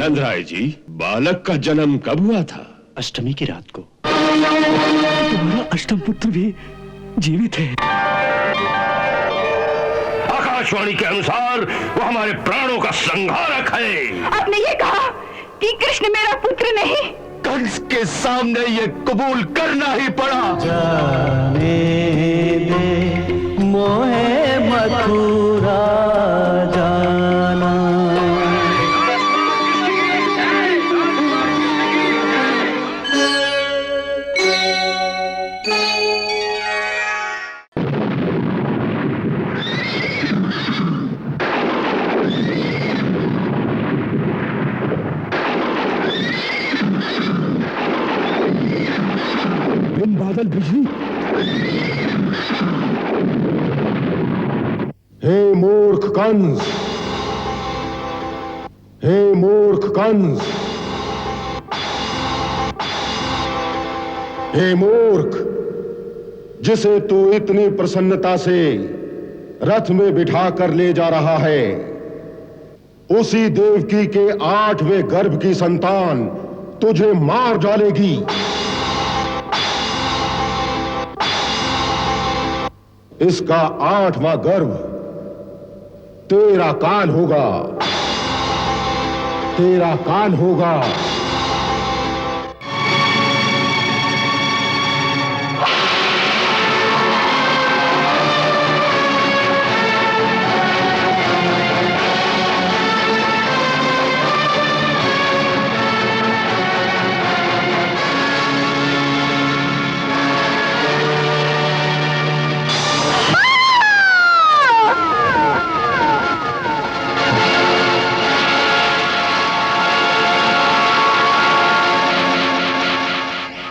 नंदराय जी, बालक का जन्म कब हुआ था? अष्टमी की रात को। तुम्हारा अष्टम पुत्र भी जीवित है। आकाशवाणी के अनुसार वो हमारे प्राणों का संहारक है। आपने ये कहा कि कृष्ण मेरा पुत्र नहीं? कंस के सामने ये कबूल करना ही पड़ा। जाने दे मोहे मथुरा जाना। बादल बिजली। हे मूर्ख कंस, हे मूर्ख कंस, हे मूर्ख, जिसे तू इतनी प्रसन्नता से रथ में बिठा कर ले जा रहा है, उसी देवकी के 8वें गर्भ की संतान तुझे मार डालेगी। इसका 8वां गर्भ तेरा काल होगा, तेरा काल होगा।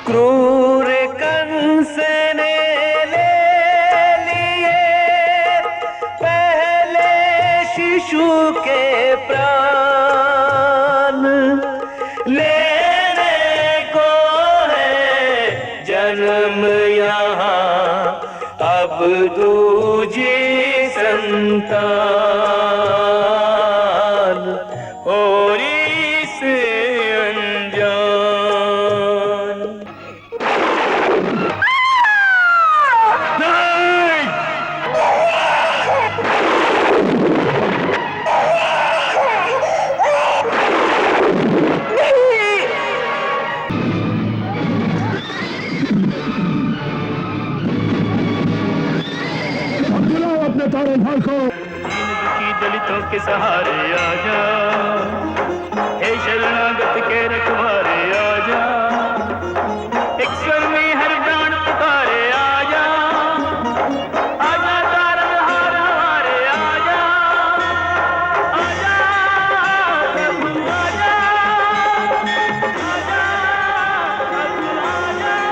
क्रूर कंस ने ले लिए पहले शिशु के प्राण, लेने को है जन्म यहाँ अब दूजी संतान, और इसे दलितों के सहारे आजा, हे शरणागत के रखवारे आजा, एक स्वर में हर प्राण पुकारे आजा, आजा तारनहार हमारे आजा, आजा प्रभु आजा, आजा प्रभु आजा।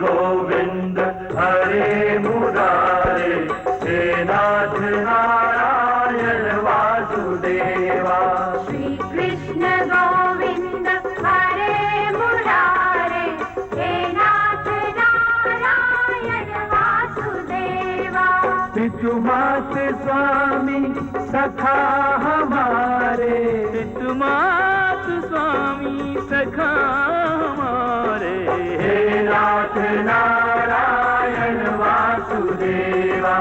गोविंद हरे मुरारे, हे नाथ नारायण वासुदेवा। श्री कृष्ण गोविंद हरे मुरारे, हे नाथ नारायण वासुदेवा। पितुमात स्वामी सखा हमारे, पितुमात स्वामी सखा हमारे, हे नाथ नारायण वासुदेवा।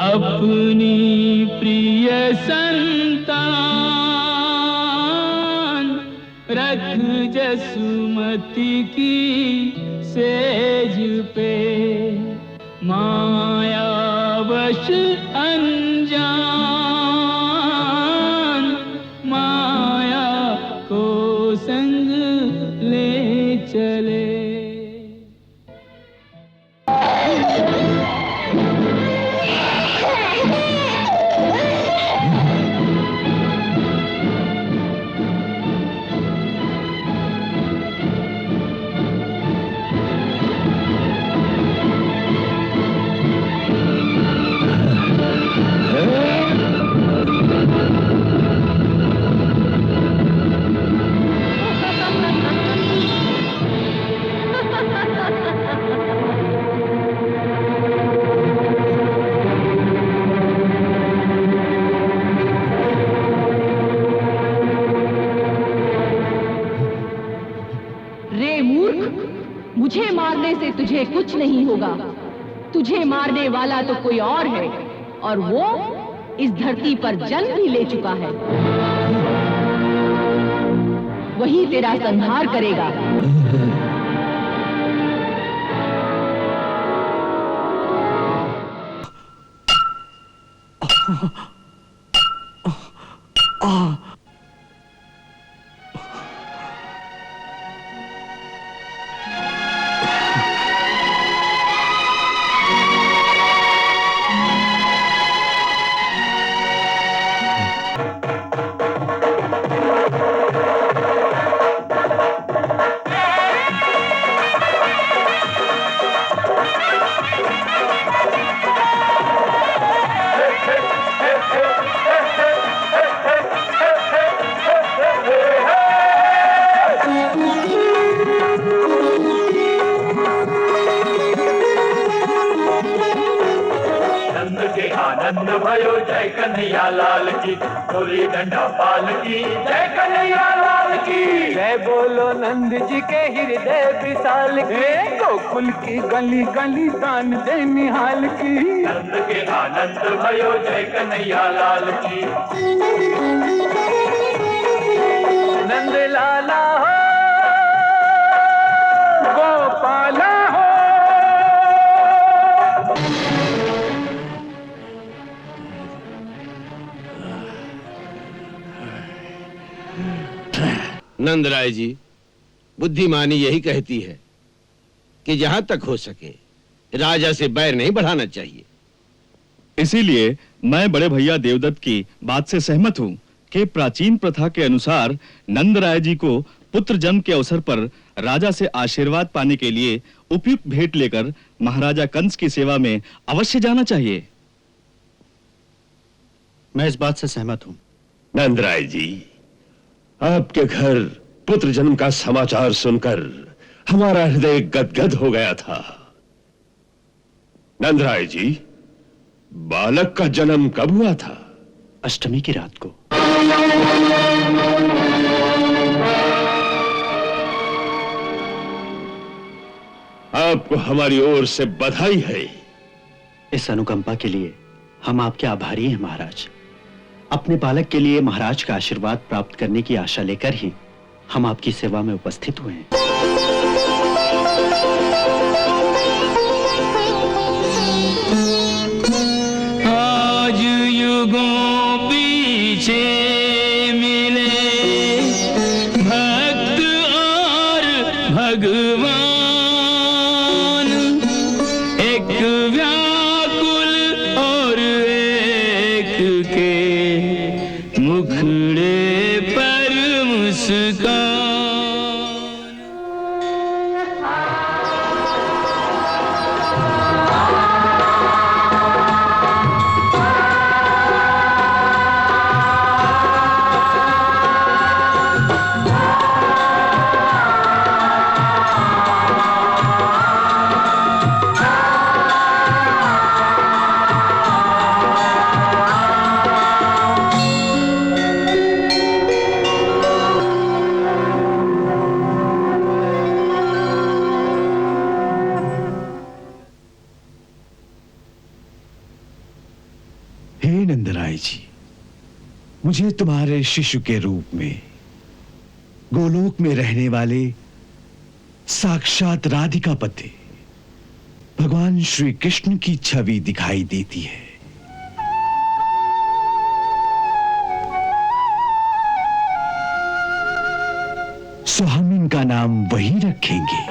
अपनी प्रिय संतान रख जसुमती की सेज पे, मायावश अनजान माया को संग ले चले। मुझे मारने से तुझे कुछ नहीं होगा। तुझे मारने वाला तो कोई और है, और वो इस धरती पर जन्म भी ले चुका है। वही तेरा संहार करेगा। आनंद भयो जय कन्हैया लाल की, डोली डंडा पाल की जय कन्हैया लाल की। जय बोलो नंद जी के हृदय विशाल की, गोकुल की गली गली दान दे निहाल की। नंद के आनंद भयो जय कन्हैया लाल की। नंद लाला हो गोपाला हो। नंदराय जी, बुद्धिमानी यही कहती है कि जहां तक हो सके राजा से बैर नहीं बढ़ाना चाहिए। इसीलिए मैं बड़े भैया देवदत्त की बात से सहमत हूँ कि प्राचीन प्रथा के अनुसार नंदराय जी को पुत्र जन्म के अवसर पर राजा से आशीर्वाद पाने के लिए उपयुक्त भेंट लेकर महाराजा कंस की सेवा में अवश्य जाना चाहिए। मैं इस बात से सहमत हूँ। नंदराय जी, आपके घर पुत्र जन्म का समाचार सुनकर हमारा हृदय गदगद हो गया था। नंदराय जी, बालक का जन्म कब हुआ था? अष्टमी की रात को। आपको हमारी ओर से बधाई है। इस अनुकंपा के लिए हम आपके आभारी हैं महाराज। अपने बालक के लिए महाराज का आशीर्वाद प्राप्त करने की आशा लेकर ही हम आपकी सेवा में उपस्थित हुए हैं। आज युगों पीछे मिले भक्त और भगवान, एक व्याकुल और एक के मुखड़े पर मुस्कान। हे नंदराय जी, मुझे तुम्हारे शिशु के रूप में गोलोक में रहने वाले साक्षात राधिकापति भगवान श्री कृष्ण की छवि दिखाई देती है। सो हम इनका नाम वही रखेंगे।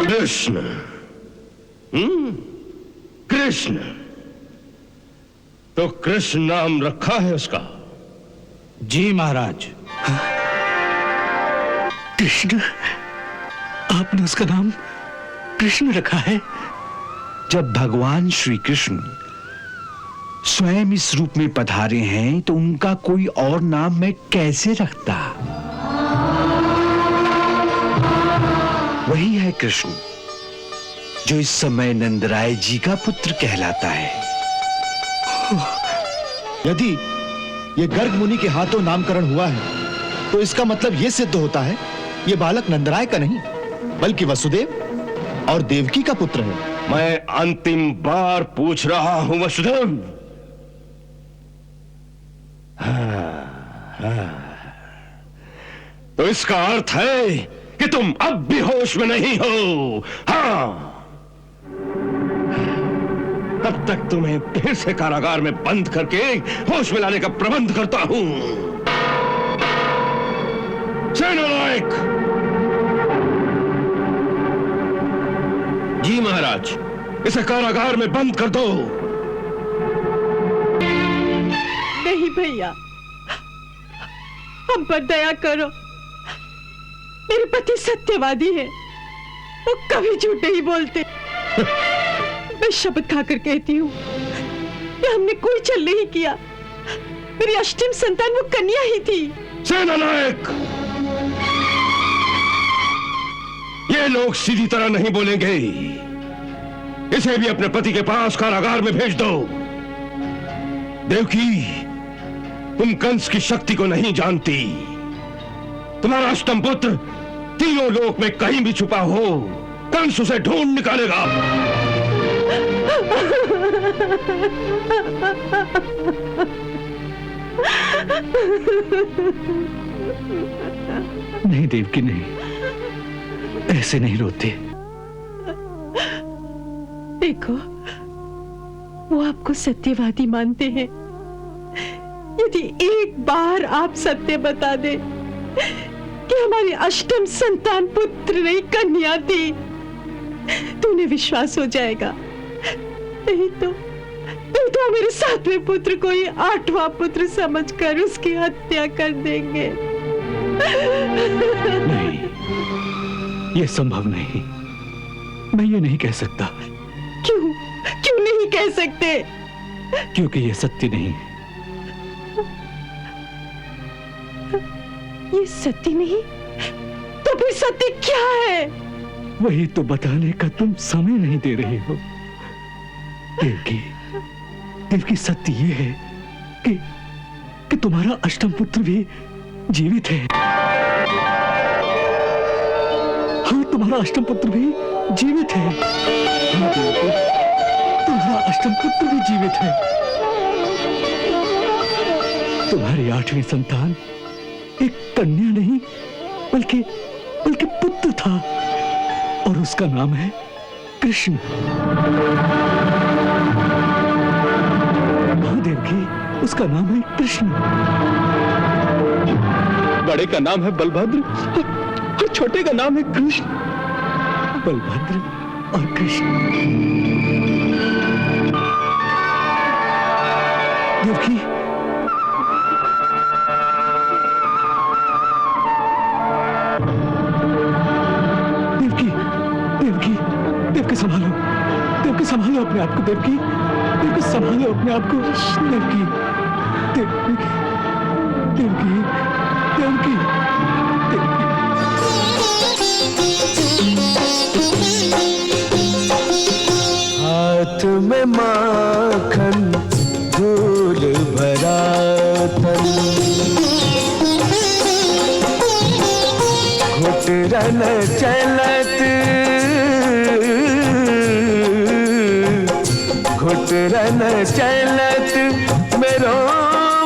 कृष्ण। कृष्ण तो कृष्ण नाम रखा है उसका? जी महाराज। कृष्ण? आपने उसका नाम कृष्ण रखा है? जब भगवान श्री कृष्ण स्वयं इस रूप में पधारे हैं तो उनका कोई और नाम मैं कैसे रखता? वही है कृष्ण जो इस समय नंदराय जी का पुत्र कहलाता है। यदि ये गर्ग मुनि के हाथों नामकरण हुआ है तो इसका मतलब यह सिद्ध होता है ये बालक नंदराय का नहीं बल्कि वसुदेव और देवकी का पुत्र है। मैं अंतिम बार पूछ रहा हूं वसुदेव। तो इसका अर्थ है कि तुम अब भी होश में नहीं हो। हाँ, तब तक तुम्हें फिर से कारागार में बंद करके होश में लाने का प्रबंध करता हूं। सेनानायक। जी महाराज। इसे कारागार में बंद कर दो। नहीं भैया, हम पर दया करो। मेरे पति सत्यवादी है, वो कभी झूठ नहीं बोलते। मैं शपथ खाकर कहती हूँ कि हमने कोई छल नहीं किया। मेरी अष्टम संतान वो कन्या ही थी। सेनानायक, ये लोग सीधी तरह नहीं बोलेंगे। इसे भी अपने पति के पास कारागार में भेज दो। देवकी, तुम कंस की शक्ति को नहीं जानती। तुम्हारा अष्टम पुत्र तीनों लोक में कहीं भी छुपा हो, कंस उसे ढूंढ निकालेगा। नहीं देवकी, नहीं, ऐसे नहीं रोते। देखो, वो आपको सत्यवादी मानते हैं। यदि एक बार आप सत्य बता दे कि हमारी अष्टम संतान पुत्र नहीं कन्या थी, तो उन्हें विश्वास हो जाएगा। नहीं तो मेरे सातवें पुत्र को ही आठवां पुत्र समझकर उसकी हत्या कर देंगे। नहीं, यह संभव नहीं। मैं ये नहीं कह सकता। क्यों नहीं कह सकते? क्योंकि यह सत्य नहीं है। ये सत्य नहीं तो फिर सत्य क्या है? वही तो बताने का तुम समय नहीं दे रहे हो। देवकी, सत्य ये है कि तुम्हारा अष्टम पुत्र भी जीवित है। हाँ, तुम्हारा अष्टम पुत्र भी जीवित है। हाँ देवकी, तुम्हारा अष्टम पुत्र भी जीवित है। तुम्हारी आठवीं संतान एक कन्या नहीं बल्कि पुत्र था, और उसका नाम है कृष्ण। का नाम है कृष्ण, बड़े का नाम है बलभद्र और छोटे का नाम है कृष्ण। बलभद्र और कृष्ण। देवकी, देवकी, देवकी, देवकी संभालो, देवकी संभालो अपने आप को, देवकी, देवकी संभालो अपने आप को, देवकी, देवकी, देवकी, देवकी, देवकी। हाथ में माखन धूल भरा तन, घुटरन चलत, घुटरन चलत मेरो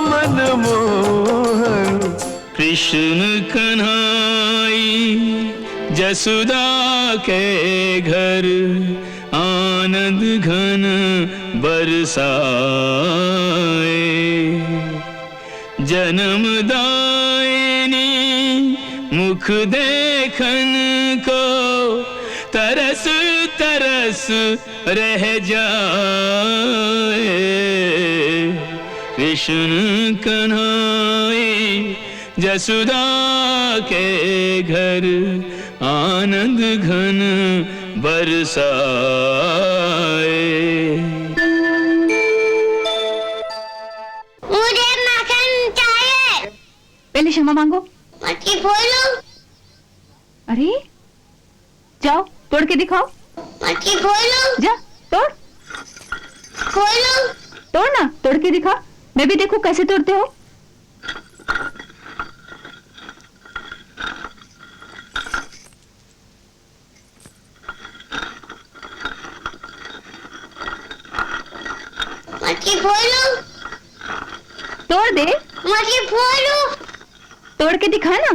मन मोहन। कृष्ण कन्हाई जसुदा के घर, आनंद घन बरसाए। जन्मदायिनी मुख देखन को तरस तरस रह जाए। कृष्ण कन्हाई जसुदा के घर, आनंद घन बरसाए। मुझे माखन चाहिए। पहले क्षमा मांगो। मटकी खोलो। अरे जाओ तोड़ के दिखाओ। मटकी खोलो। जा तोड़। खोलो। तोड़ ना, तोड़ के दिखा, मैं भी देखूं कैसे तोड़ते हो। मटकी खोलो। तोड़ दे। मटकी खोलो। तोड़ के दिखा ना।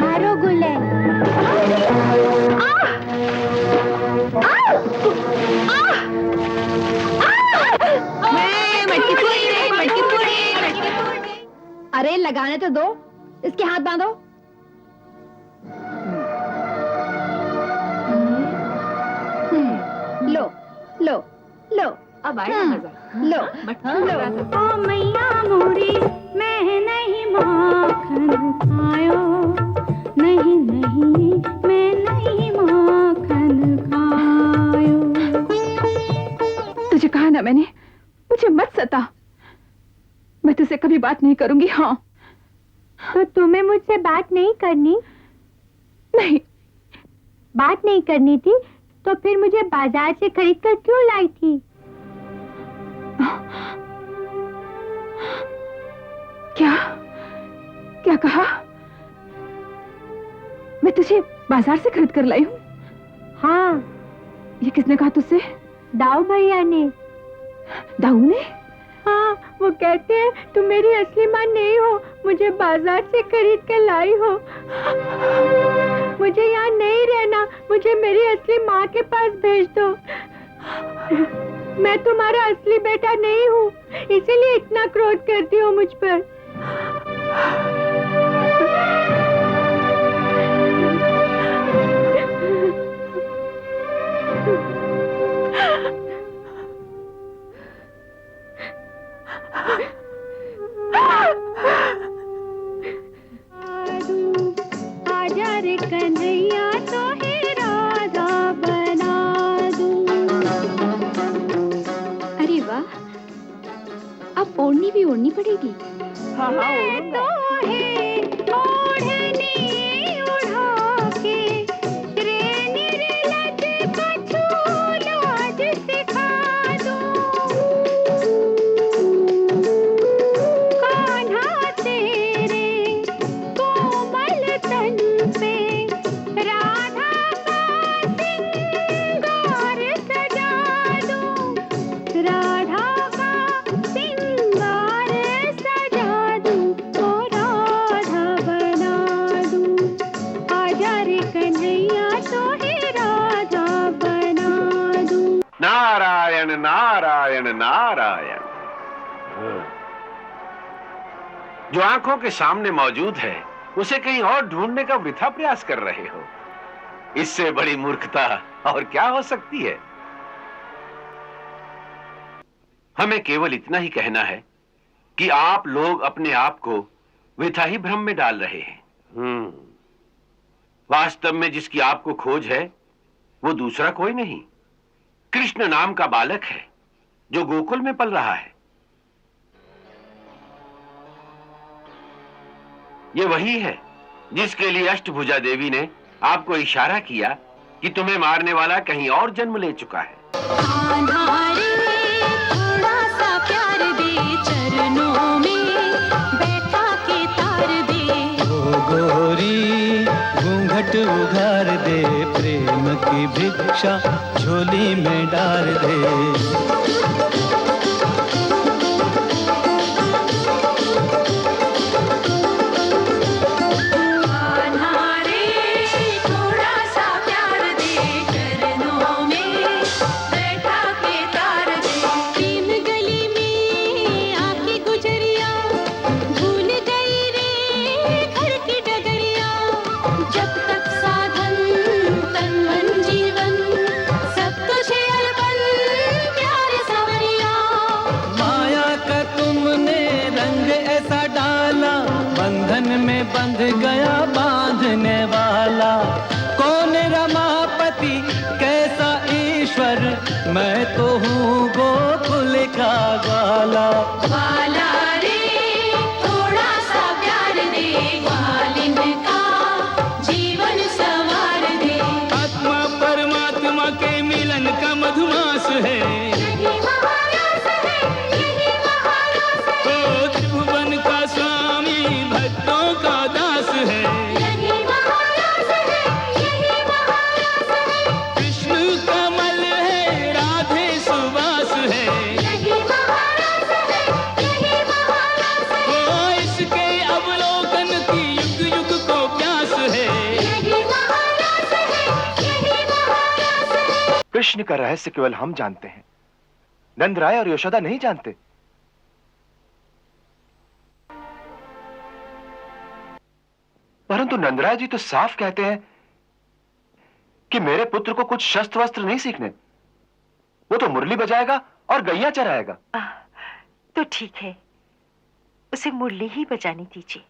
मारो गुल्ले। अरे लगाने तो दो, इसके हाथ बांधो। लो लो लो, अब आएगा मजा। लो लो। ओ मैया मोरी मैं नहीं माखन खायो, नहीं नहीं मैं नहीं माखन खायो। तुझे कहा ना मैंने, मुझे मत सता, मैं तुझसे कभी बात नहीं करूंगी। हाँ तो तुम्हें मुझसे बात नहीं करनी? नहीं। बात नहीं करनी थी तो फिर मुझे बाजार से खरीद कर क्यों लाई थी? क्या क्या कहा? मैं तुझे बाजार से खरीद कर लाई हूँ? हाँ। ये किसने कहा तुझसे? दाऊ भैया ने। दाऊ ने? हाँ, वो कहते हैं तुम मेरी असली माँ नहीं हो, मुझे बाजार से खरीद कर लाई हो। मुझे यहाँ नहीं रहना, मुझे मेरी असली माँ के पास भेज दो। मैं तुम्हारा असली बेटा नहीं हूँ, इसीलिए इतना क्रोध करती हो मुझ पर। आजा रे कन्हैया तो है राधा बना दूं। अरे वाह, अब ओढ़नी भी ओढ़नी पड़ेगी। हाँ हाँ, मैं तो है ओढ़नी उड़ा के रे निर्लज कछु लाज सिखा दूं। कान्हा तेरे कोमल तन पे राधा का सिंगार सजा दूं। राधा का सिंगार सजा दूं। ओ नारायण नारायण नारायण। जो आंखों के सामने मौजूद है उसे कहीं और ढूंढने का वृथा प्रयास कर रहे हो। इससे बड़ी मूर्खता और क्या हो सकती है। हमें केवल इतना ही कहना है कि आप लोग अपने आप को वृथा ही भ्रम में डाल रहे हैं। वास्तव में जिसकी आपको खोज है वो दूसरा कोई नहीं, कृष्ण नाम का बालक है जो गोकुल में पल रहा है। ये वही है जिसके लिए अष्टभुजा देवी ने आपको इशारा किया कि तुम्हें मारने वाला कहीं और जन्म ले चुका है। थोड़ा सा प्यार दे, चरणों में बैठा के तार दे। ओ गोरी घूंघट उघार दे, प्रेम की भिक्षा झोली में डाल दे। बंध गया बांधने वाला, कौन रमापति कैसा ईश्वर, मैं तो हूँ गोकुल का ग्वाला। ग्वाला रे थोड़ा सा प्यार दे, ग्वालिन का जीवन संवार दे। आत्मा परमात्मा के मिलन का मधुमास है, यही महारास है, यही महारास है। ओ त्रिभुवन का स्वामी भक्तों का दास है, यही महारास है, यही महारास है। विष्णु कमल है, राधे सुवास है, यही महारास है, यही महारास है। ओ इसके अवलोकन की युग युग को प्यास है, यही महारास है, यही महारास है। कृष्ण का रहस्य केवल हम जानते हैं, नंदराय और यशोदा नहीं जानते। परंतु नंदराय जी तो साफ कहते हैं कि मेरे पुत्र को कुछ शस्त्र वस्त्र नहीं सीखने, वो तो मुरली बजाएगा और गैया चराएगा। तो ठीक है, उसे मुरली ही बजाने दीजिए।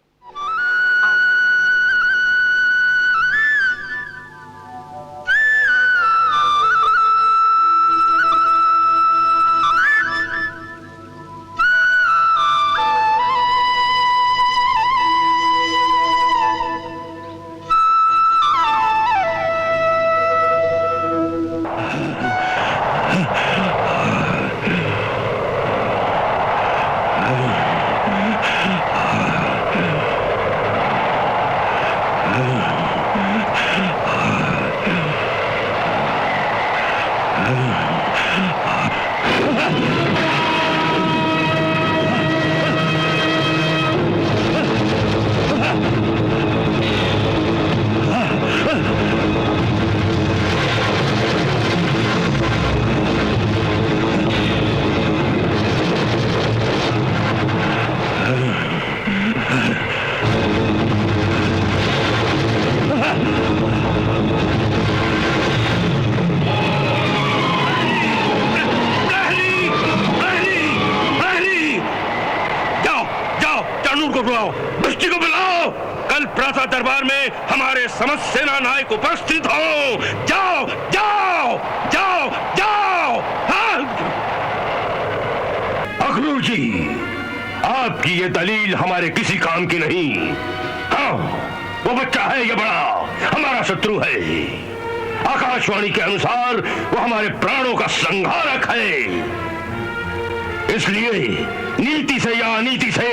दृष्टि को बुलाओ, कल प्रातः दरबार में हमारे समस्त सेना नायक उपस्थित हो। जाओ जाओ जाओ जाओ। अखनूर जी, आपकी ये दलील हमारे किसी काम की नहीं। हाँ, वो बच्चा है, ये बड़ा हमारा शत्रु है। आकाशवाणी के अनुसार वो हमारे प्राणों का संहारक है। इसलिए नीति से या अनीति से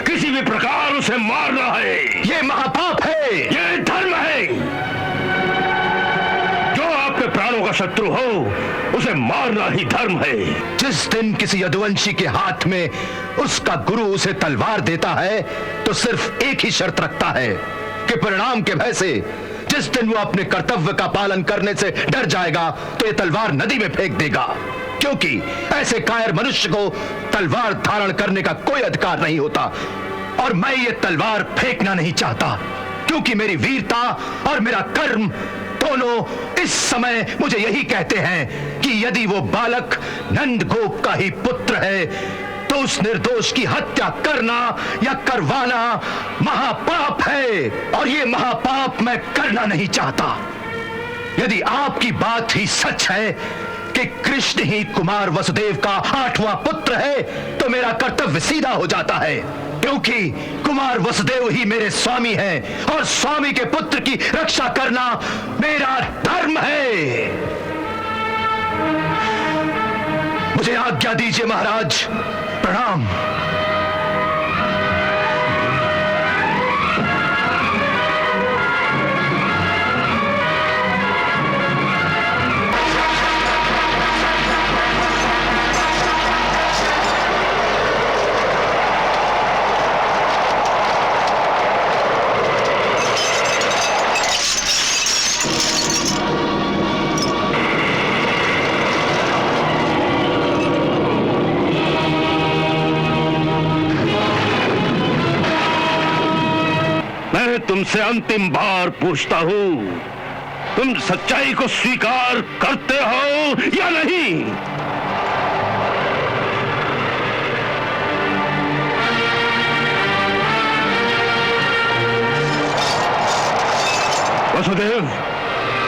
किसी भी प्रकार उसे मारना है। ये महापाप है, ये धर्म है। जो आपके प्राणों का शत्रु हो उसे मारना ही धर्म है। जिस दिन किसी यदुवंशी के हाथ में उसका गुरु उसे तलवार देता है तो सिर्फ एक ही शर्त रखता है कि परिणाम के भय से जिस दिन वो अपने कर्तव्य का पालन करने से डर जाएगा तो ये तलवार नदी में फेंक देगा। क्योंकि ऐसे कायर मनुष्य को तलवार धारण करने का कोई अधिकार नहीं होता। और मैं ये तलवार फेंकना नहीं चाहता, क्योंकि मेरी वीरता और मेरा कर्म दोनों इस समय मुझे यही कहते हैं कि यदि वो बालक नंदगोप का ही पुत्र है तो उस निर्दोष की हत्या करना या करवाना महापाप है, और ये महापाप मैं करना नहीं चाहता। यदि आपकी बात ही सच है कि कृष्ण ही कुमार वसुदेव का 8वां पुत्र है, तो मेरा कर्तव्य सीधा हो जाता है, क्योंकि कुमार वसुदेव ही मेरे स्वामी हैं और स्वामी के पुत्र की रक्षा करना मेरा धर्म है। मुझे आज्ञा दीजिए महाराज। प्रणाम। तुमसे अंतिम बार पूछता हूं, तुम सच्चाई को स्वीकार करते हो या नहीं? वसुदेव,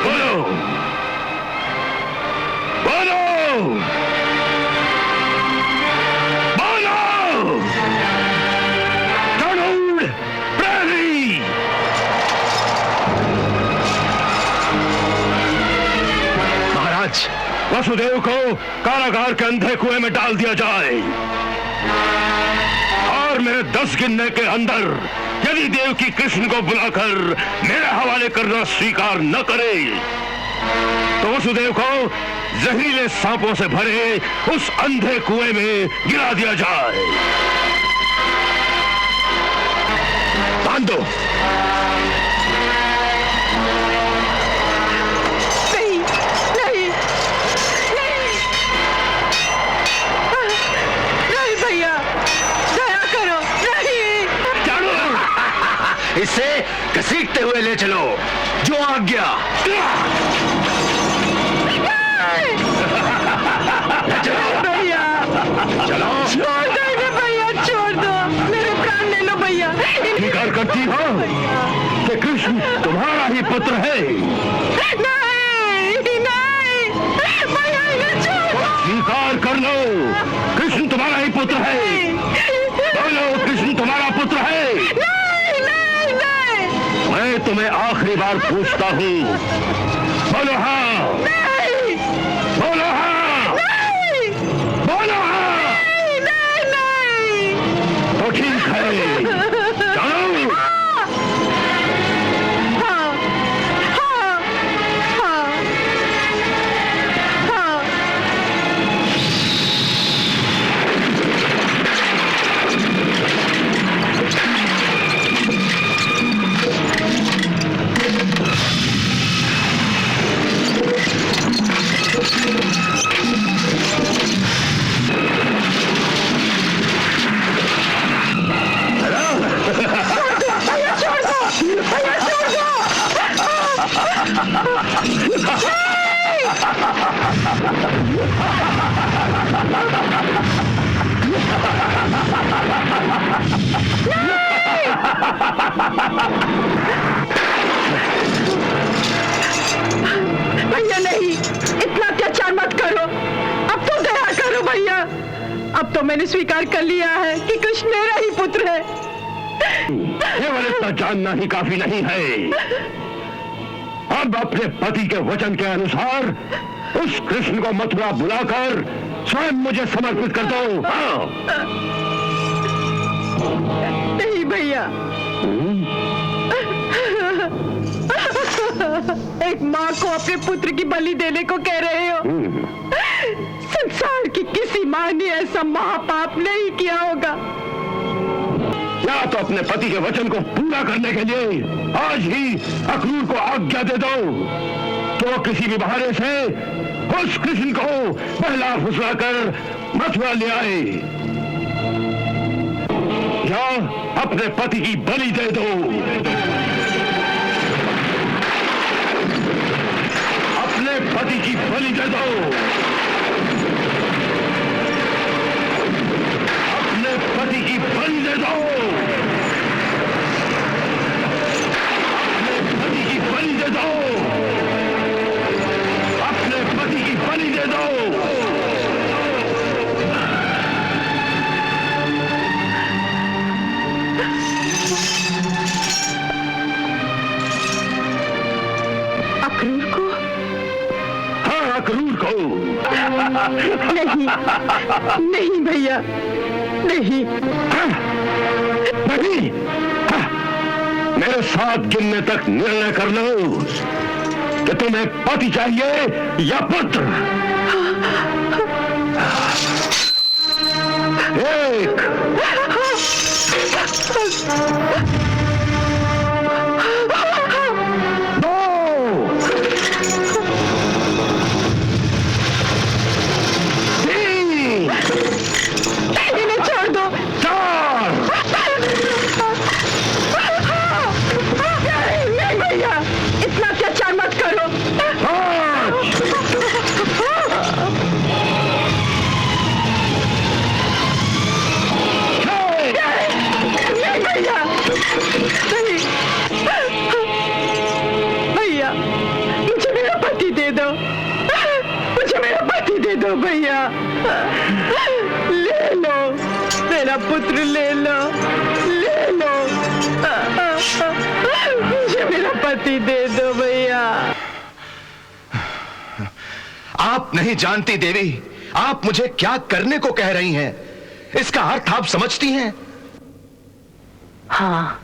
बोलो बोलो बोलो। गरुड़ प्रेमी, महाराज, वसुदेव को कारागार के अंधे कुएं में डाल दिया जाए और मेरे 10 गिनने के अंदर यदि देवकी कृष्ण को बुलाकर मेरे हवाले करना स्वीकार न करे तो वसुदेव को जहरीले सांपों से भरे उस अंधे कुएं में गिरा दिया जाए। बांध दो। नहीं, नहीं, नहीं भैया, दया करो, नहीं। इसे घसीटते हुए ले चलो, जो आज्ञा। भैया चलो। छोड़ दो भैया, छोड़ दो, मेरे प्राण ले लो भैया। स्वीकार करती हो कि कृष्ण तुम्हारा ही पुत्र है? नहीं, नहीं, भैया इन्हें छोड़ दो। स्वीकार कर लो, कृष्ण तुम्हारा ही पुत्र है। बोलो, कृष्ण तुम्हारा पुत्र है? नहीं, नहीं, नहीं। मैं तुम्हें आखिरी बार पूछता हूँ, बोलो हाँ। नहीं। बोलो हाँ। नहीं। बोलो हाँ। नहीं, नहीं, नहीं। तो ठीक है, चलो। हाँ, हाँ, हाँ, हाँ। भैया छोड़ दो, भैया छोड़ दो। भैया नहीं, इतना अत्याचार मत करो। अब तो दया करो भैया। अब तो मैंने स्वीकार कर लिया है कि कृष्ण मेरा ही पुत्र है। केवल इतना जानना ही काफी नहीं है। अब अपने पति के वचन के अनुसार उस कृष्ण को मथुरा बुलाकर स्वयं मुझे समर्पित कर दो। हाँ। नहीं भैया, एक माँ को अपने पुत्र की बलि देने को कह रहे हो? संसार की किसी माँ ने ऐसा महापाप नहीं किया होगा। या तो अपने पति के वचन को पूरा करने के लिए आज ही अक्रूर को आज्ञा दे दो, तो किसी भी बहाने से उस कृष्ण को बहला फुसला कर मथुरा ले आए, या अपने पति की बलि दे दो। अपने पति की बलि दे दो। अपने पति की बलि दे दो। अपने पति की बलि दे दो। अपने पति की बलि दे दो। अक्रूर को? हाँ, अक्रूर को। नहीं, नहीं भैया, नहीं। नहीं, मेरे साथ गिनने तक निर्णय कर लो कि तुम्हें पति चाहिए या पुत्र। एक, दो, तीन, इन्हें छोड़ दो। चार, नहीं भैया, इतना अत्याचार मत करो। पांच, नहीं भैया, नहीं। भैया, मुझे मेरा पति दे दो। मुझे मेरा पति दे दो भैया। ले लो, मेरा पुत्र ले लो, ले लो। मुझे मेरा पति दे दो भैया। आप नहीं जानती देवी, आप मुझे क्या करने को कह रही हैं। इसका अर्थ आप समझती हैं? हाँ,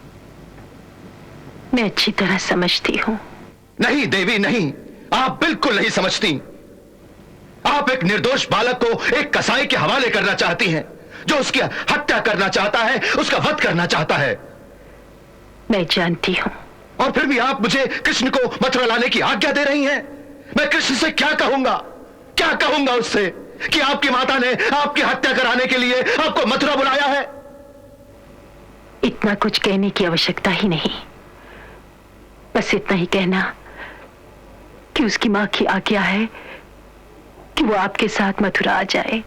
मैं अच्छी तरह समझती हूँ। नहीं देवी, नहीं, आप बिल्कुल नहीं समझती। आप एक निर्दोष बालक को एक कसाई के हवाले करना चाहती हैं, जो उसकी हत्या करना चाहता है, उसका वध करना चाहता है। मैं जानती हूँ। और फिर भी आप मुझे कृष्ण को मथुरा लाने की आज्ञा दे रही हैं। मैं कृष्ण से क्या कहूंगा, क्या कहूंगा उससे कि आपकी माता ने आपकी हत्या कराने के लिए आपको मथुरा बुलाया है। इतना कुछ कहने की आवश्यकता ही नहीं, बस इतना ही कहना कि उसकी मां की आज्ञा है कि वो आपके साथ मथुरा आ जाए।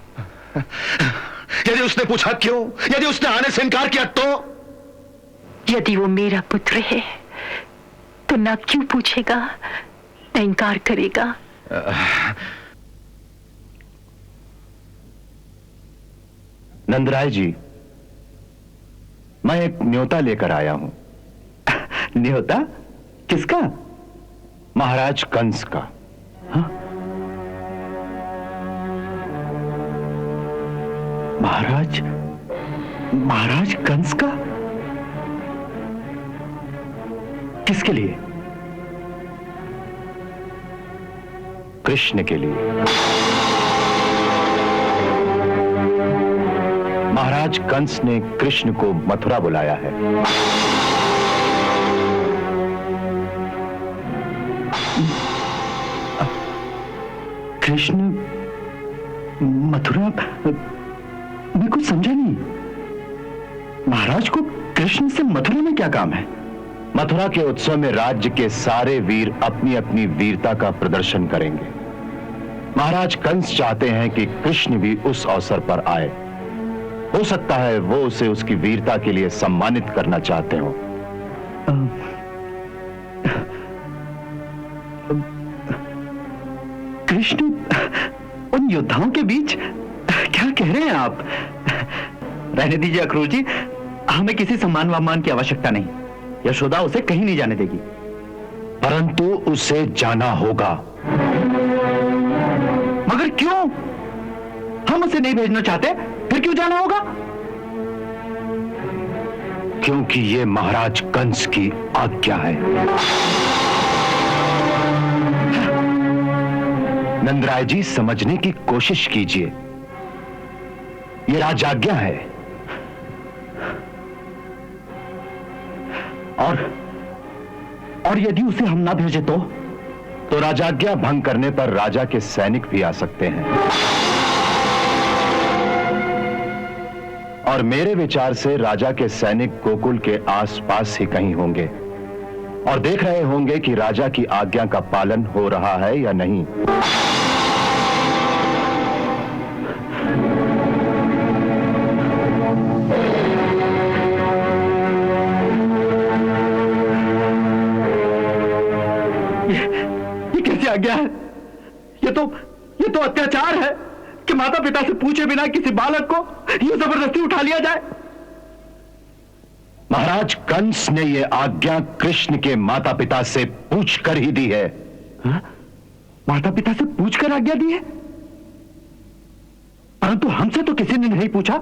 यदि उसने पूछा क्यों, यदि उसने आने से इनकार किया तो? यदि वो मेरा पुत्र है तो ना क्यों पूछेगा, ना इनकार करेगा। नंदराय जी, मैं एक न्योता लेकर आया हूं। न्योता? किसका? महाराज कंस का। हाँ? महाराज कंस का? किसके लिए? कृष्ण के लिए। महाराज कंस ने कृष्ण को मथुरा बुलाया है। कृष्ण मथुरा? मैं कुछ समझा नहीं। महाराज को कृष्ण से मथुरा में क्या काम है? मथुरा के उत्सव में राज्य के सारे वीर अपनी अपनी वीरता का प्रदर्शन करेंगे। महाराज कंस चाहते हैं कि कृष्ण भी उस अवसर पर आए। हो सकता है वो उसे उसकी वीरता के लिए सम्मानित करना चाहते हो। कृष्ण उन योद्धाओं के बीच? क्या कह रहे हैं आप? रहने दीजिए अक्रूर जी, हमें किसी सम्मान वामान की आवश्यकता नहीं। यशोदा उसे कहीं नहीं जाने देगी। परंतु उसे जाना होगा। मगर क्यों? हम उसे नहीं भेजना चाहते, फिर क्यों जाना होगा? क्योंकि ये महाराज कंस की आज्ञा है। नंदराय जी, समझने की कोशिश कीजिए। ये राजाज्ञा है। और यदि उसे हम ना भेजे तो तो राजाज्ञा भंग करने पर राजा के सैनिक भी आ सकते हैं। और मेरे विचार से राजा के सैनिक गोकुल के आसपास ही कहीं होंगे और देख रहे होंगे कि राजा की आज्ञा का पालन हो रहा है या नहीं। ये कैसी आज्ञा है? ये तो अत्याचार है कि माता पिता से पूछे बिना किसी बालक को ये जबरदस्ती उठा लिया जाए। महाराज कंस ने यह आज्ञा कृष्ण के माता पिता से पूछकर ही दी है। हा? माता पिता से पूछकर आज्ञा दी है? परंतु हमसे तो किसी ने नहीं पूछा।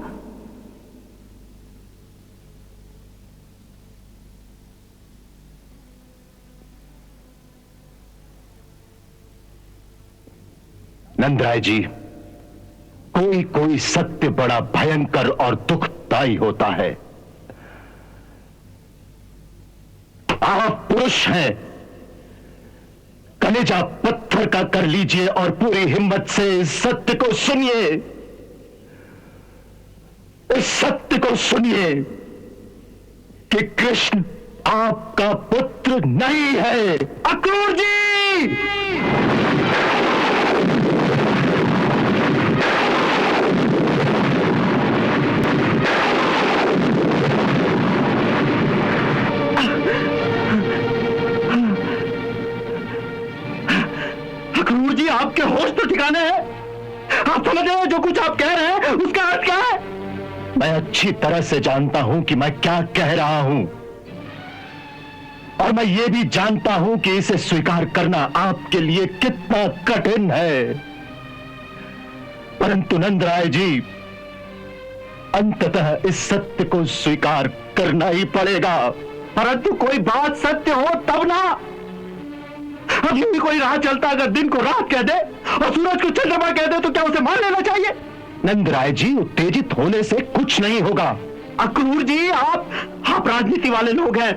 नंदराय जी, कोई कोई सत्य बड़ा भयंकर और दुखदायी होता है। आप पुरुष हैं, कलेजा पत्थर का कर लीजिए और पूरी हिम्मत से इस सत्य को सुनिए। इस सत्य को सुनिए कि कृष्ण आपका पुत्र नहीं है। अक्रूर जी! अक्रूर जी, आपके होश तो ठिकाने हैं? आप समझ रहे हैं जो कुछ आप कह रहे हैं उसका अर्थ क्या है? मैं अच्छी तरह से जानता हूं कि मैं क्या कह रहा हूं और मैं ये भी जानता हूं कि इसे स्वीकार करना आपके लिए कितना कठिन है। परंतु नंदराय जी, अंततः इस सत्य को स्वीकार करना ही पड़ेगा। परंतु कोई बात सत्य हो तब ना। अब यूं ही कोई राह चलता अगर दिन को रात कह दे और सूरज को चंद्रमा कह दे तो क्या उसे मान लेना चाहिए? नंदराय जी, उत्तेजित होने से कुछ नहीं होगा। अक्रूर जी, आप राजनीति वाले लोग हैं।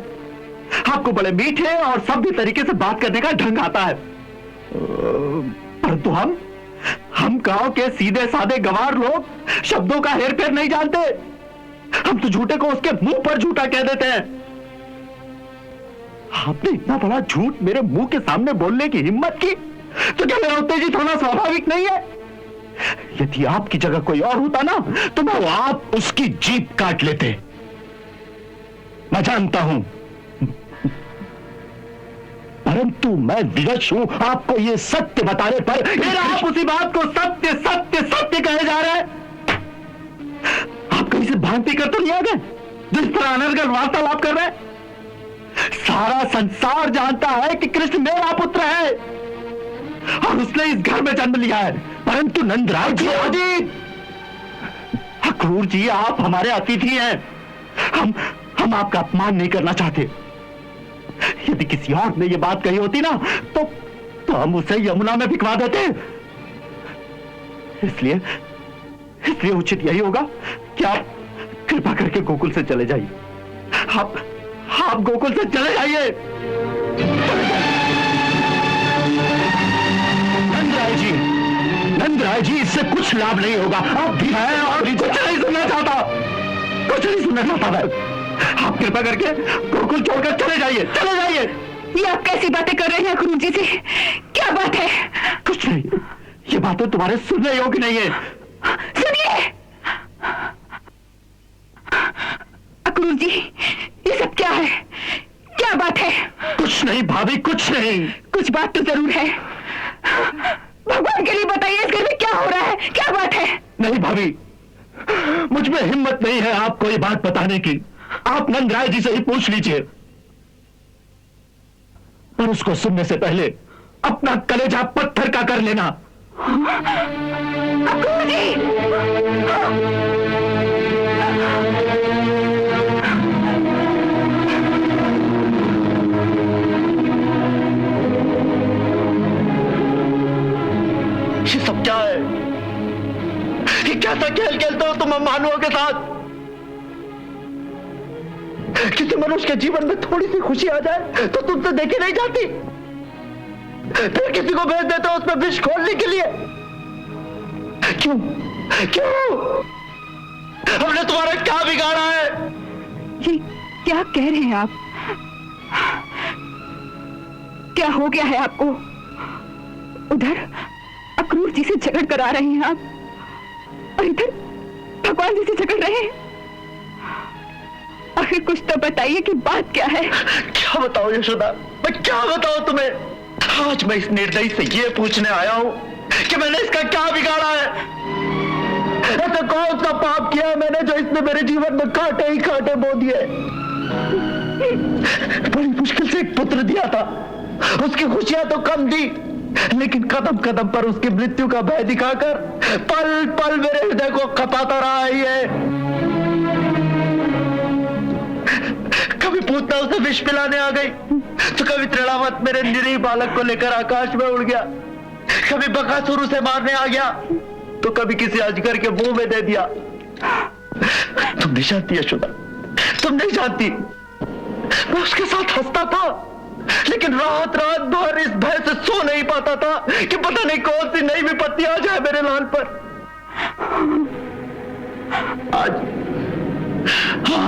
आपको बड़े मीठे और सभ्य तरीके से बात करने का ढंग आता है। परंतु हम गांव के सीधे साधे गवार लोग शब्दों का हेरफेर नहीं जानते। हम तो झूठे को उसके मुंह पर झूठा कह देते हैं। आपने इतना बड़ा झूठ मेरे मुंह के सामने बोलने की हिम्मत की, तो क्या मेरा उत्तेजित होना स्वाभाविक नहीं है? यदि आपकी जगह कोई और होता ना तो मैं आप उसकी जीभ काट लेते। मैं जानता हूं, परंतु मैं विवश हूं आपको ये सत्य बताने पर। फिर आप उसी बात को सत्य सत्य सत्य कहे जा रहे हैं। आप कहीं से भ्रांति कर तो नहीं आ गए जिस तरह अनर्गल वार्तालाप कर रहे हैं? सारा संसार जानता है कि कृष्ण मेरा पुत्र है और उसने इस घर में जन्म लिया है। परंतु नंदराय जी, अक्रूर जी, आप हमारे अतिथि हैं। हम आपका अपमान नहीं करना चाहते। यदि किसी और ने यह बात कही होती ना तो हम उसे यमुना में भिखवा देते। इसलिए उचित यही होगा कि आप कृपा करके गोकुल से चले जाइए। आप गोकुल से चले जाइए। नंदराय जी, इससे कुछ लाभ नहीं होगा। आप भी हैं और कुछ नहीं सुनना चाहता, कुछ नहीं सुनना चाहता मैं। आप कृपा करके गोकुल छोड़कर चले जाइए, चले जाइए। ये आप कैसी बातें कर रहे हैं अक्रूर जी से? क्या बात है? कुछ नहीं, ये बातें तुम्हारे सुनने योग्य नहीं है। सुनिए अक्रूर जी, ये सब क्या है? क्या बात है? कुछ नहीं भाभी, कुछ नहीं। कुछ बात तो जरूर है। भगवान के लिए बताइए, इस घर में क्या हो रहा है? क्या बात है? नहीं भाभी, मुझ में हिम्मत नहीं है आपको ये बात बताने की। आप नंदराय जी से ही पूछ लीजिए। पर उसको सुनने से पहले अपना कलेजा पत्थर का कर लेना। अक्रूर जी! ये सब क्या है? ये कैसा खेल खेलते हो तुम मानवों के साथ? किसी मनुष्य के जीवन में थोड़ी सी खुशी आ जाए तो तुमसे देखी नहीं जाती। फिर किसी को भेज देते हो उसमें विष खोलने के लिए। क्यों क्यों? हमने तुम्हारा क्या बिगाड़ा है? ये क्या कह रहे हैं आप? क्या हो गया है आपको? उधर अक्रूर जी से झगड़ कर आ रहे हैं आप, और इधर भगवान जी से झगड़ रहे हैं। आखिर कुछ तो बताइए कि बात क्या है? क्या बताऊं यशोदा, मैं क्या बताऊं तुम्हें? आज मैं इस निर्दयी से ये पूछने आया हूं कि मैंने इसका क्या बिगाड़ा है। ऐसा कौन सा पाप किया है मैंने जो इसने मेरे जीवन में कांटे ही कांटे बो दिए। बड़ी मुश्किल से एक पुत्र दिया था, उसकी खुशियां तो कम दी, लेकिन कदम कदम पर उसकी मृत्यु का भय दिखाकर पल पल मेरे हृदय को खपाता रहा है ये। कभी पूतना उसे विष पिलाने आ गई, तो कभी त्रिणावत मेरे निरीह बालक को लेकर आकाश में उड़ गया, कभी बकासुर उसे मारने आ गया, तो कभी किसी अजगर के मुंह में दे दिया। तुम नहीं जानती यशोदा, तुम नहीं जानती। मैं उसके साथ हंसता था, लेकिन रात रात भर इस भय से सो नहीं पाता था कि पता नहीं कौन सी नई विपत्ति आ जाए मेरे लाल पर।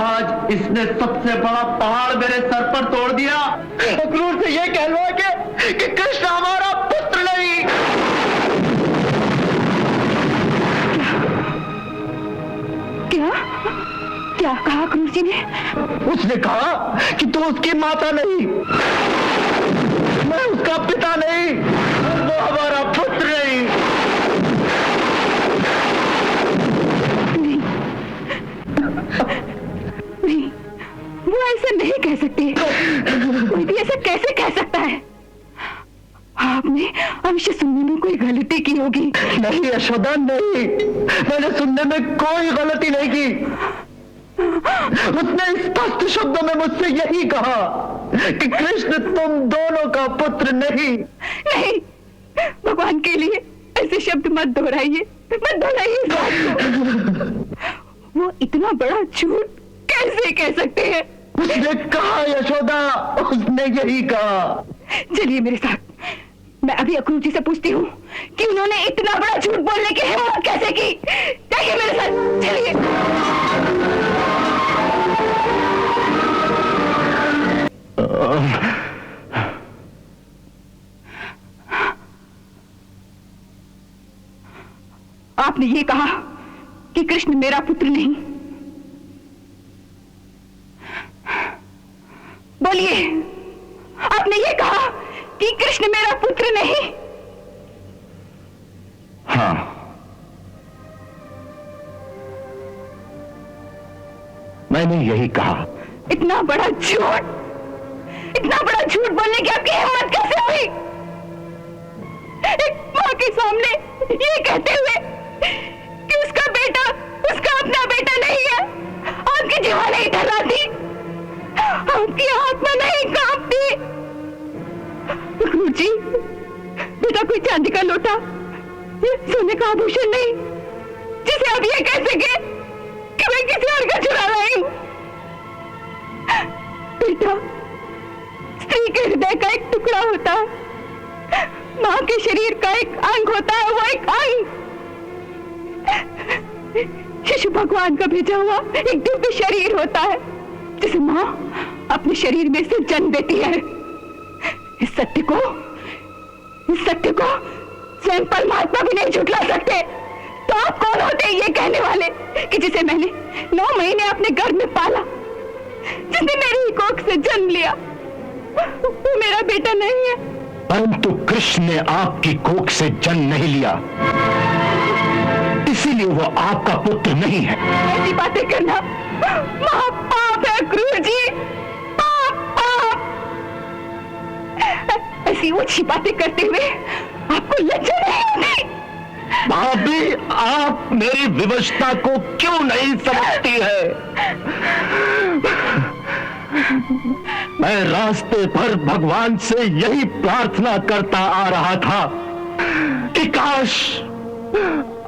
आज इसने सबसे बड़ा पहाड़ मेरे सर पर तोड़ दिया। अक्रूर से यह कहलवा के कि कृष्ण हमारा पुत्र नहीं। क्या क्या कहा अक्रूर जी ने? उसने कहा कि तू उसकी माता नहीं, मैं उसका पिता नहीं, वो हमारा पुत्र नहीं। नहीं, वो ऐसा नहीं कह सकते। कोई भी ऐसा कैसे कह सकता है? आपने अवश्य सुनने में कोई गलती की होगी। नहीं यशोदा, नहीं, मैंने सुनने में कोई गलती नहीं की। उसने स्पष्ट शब्दों में मुझसे यही कहा कि कृष्ण तुम दोनों का पुत्र नहीं। नहीं, भगवान के लिए ऐसे शब्द मत दोहराइए, मत दोहराइए इस बात को। वो इतना बड़ा झूठ कैसे कह सकते हैं? उसने कहा यशोदा, उसने यही कहा। चलिए मेरे साथ, मैं अभी अक्रूर जी से पूछती हूँ कि उन्होंने इतना बड़ा झूठ बोलने की हिम्मत कैसे की। जाइए मेरे साथ, चलिए। आपने ये कहा कि कृष्ण मेरा पुत्र नहीं। बोलिए, आपने ये कहा कि कृष्ण मेरा पुत्र नहीं? हाँ, मैंने यही कहा। इतना बड़ा झूठ, इतना बड़ा झूठ बोलने की आपकी हिम्मत कैसे हुई? एक मां के सामने ये कहते हुए कि उसका बेटा उसका अपना बेटा नहीं है, आपकी जीवा नहीं थर्राती, आपकी आत्मा नहीं कांपती। अक्रूर जी, बेटा कोई चांदी का लोटा, सोने का आभूषण नहीं, जिसे आप ये कह सके कि मैं किसी और का चुरा रही हूं। बेटा स्त्री के हृदय का एक टुकड़ा होता है, मां के शरीर का एक अंग होता है, वो एक अंग शिशु भगवान का भेजा हुआ एक दिव्य शरीर होता है, जिसे मां अपने शरीर में से जन्म देती है। इस सत्य को स्वयं परमात्मा भी नहीं झुठला सकते। तो आप कौन होते हैं ये कहने वाले कि जिसे मैंने 9 महीने अपने गर्भ में पाला, जिसने मेरी कोख से जन्म लिया, वो मेरा बेटा नहीं है? परंतु कृष्ण ने आपकी कोख से जन्म नहीं लिया, इसीलिए वो आपका पुत्र नहीं है। ऐसी बातें करना महापाप है अक्रूर जी, पाप। ऐसी ऊंची बातें करते हुए आपको लज्जा नहीं होती? भाभी, आप मेरी विवशता को क्यों नहीं समझती है? मैं रास्ते भर भगवान से यही प्रार्थना करता आ रहा था कि काश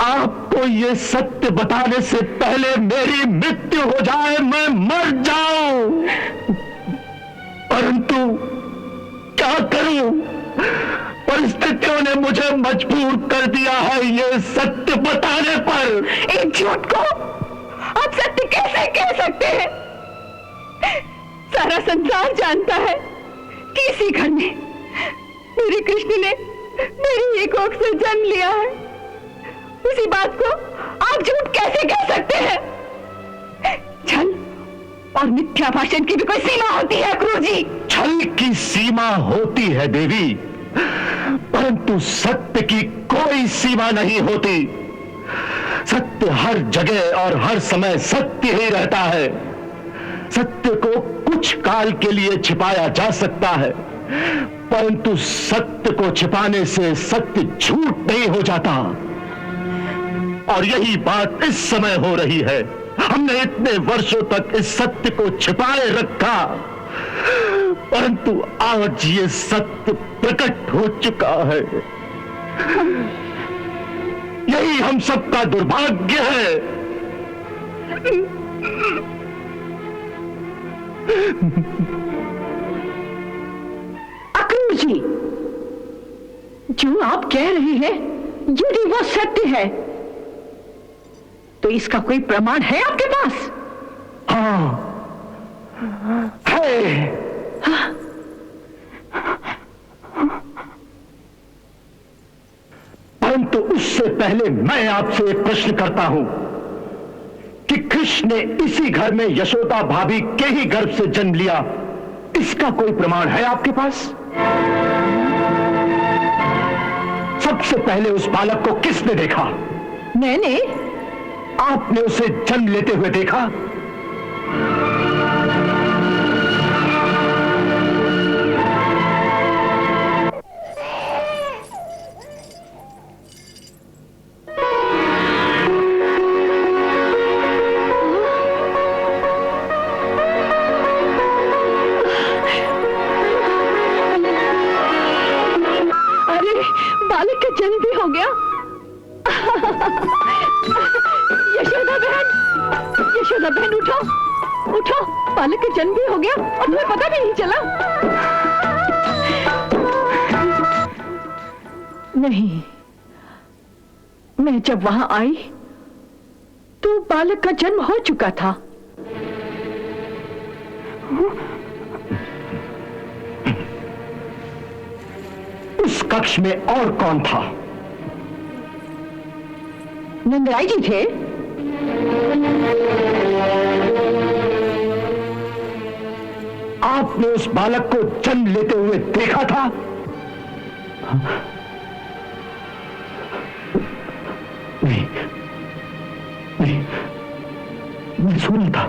आपको ये सत्य बताने से पहले मेरी मृत्यु हो जाए, मैं मर जाऊं। परंतु क्या करूं? परिस्थितियों ने मुझे मजबूर कर दिया है ये सत्य बताने पर। एक झूठ को आप सत्य कैसे कह सकते हैं? सारा संसार जानता है कि इसी घर में मेरे कृष्ण ने मेरी एक कोख से जन्म लिया है। उसी बात को आप झूठ कैसे कह सकते हैं? छल और मिथ्या भाषण की भी कोई सीमा होती है क्रूर जी। छल की सीमा होती है देवी, परंतु सत्य की कोई सीमा नहीं होती। सत्य हर जगह और हर समय सत्य ही रहता है। सत्य को कुछ काल के लिए छिपाया जा सकता है, परंतु सत्य को छिपाने से सत्य झूठ नहीं हो जाता। और यही बात इस समय हो रही है। हमने इतने वर्षों तक इस सत्य को छिपाए रखा, परंतु आज ये सत्य प्रकट हो चुका है। यही हम सबका दुर्भाग्य है। अक्रूर जी, जो आप कह रहे हैं यदि वो सत्य है तो इसका कोई प्रमाण है आपके पास? हाँ है। हाँ? परंतु उससे पहले मैं आपसे एक प्रश्न करता हूं कि कृष्ण ने इसी घर में यशोदा भाभी के ही गर्भ से जन्म लिया, इसका कोई प्रमाण है आपके पास? सबसे पहले उस बालक को किसने देखा? मैंने। आपने उसे जन्म लेते हुए देखा? अरे, बालक का जन्म भी हो गया। यशोदा बहन उठो, उठो, बालक का जन्म भी हो गया और तुम्हें पता भी नहीं चला। नहीं, मैं जब वहां आई तो बालक का जन्म हो चुका था। उस कक्ष में और कौन था? नंदराय जी थे। आपने उस बालक को जन्म लेते हुए देखा था? नहीं, नहीं, मैं सुना था।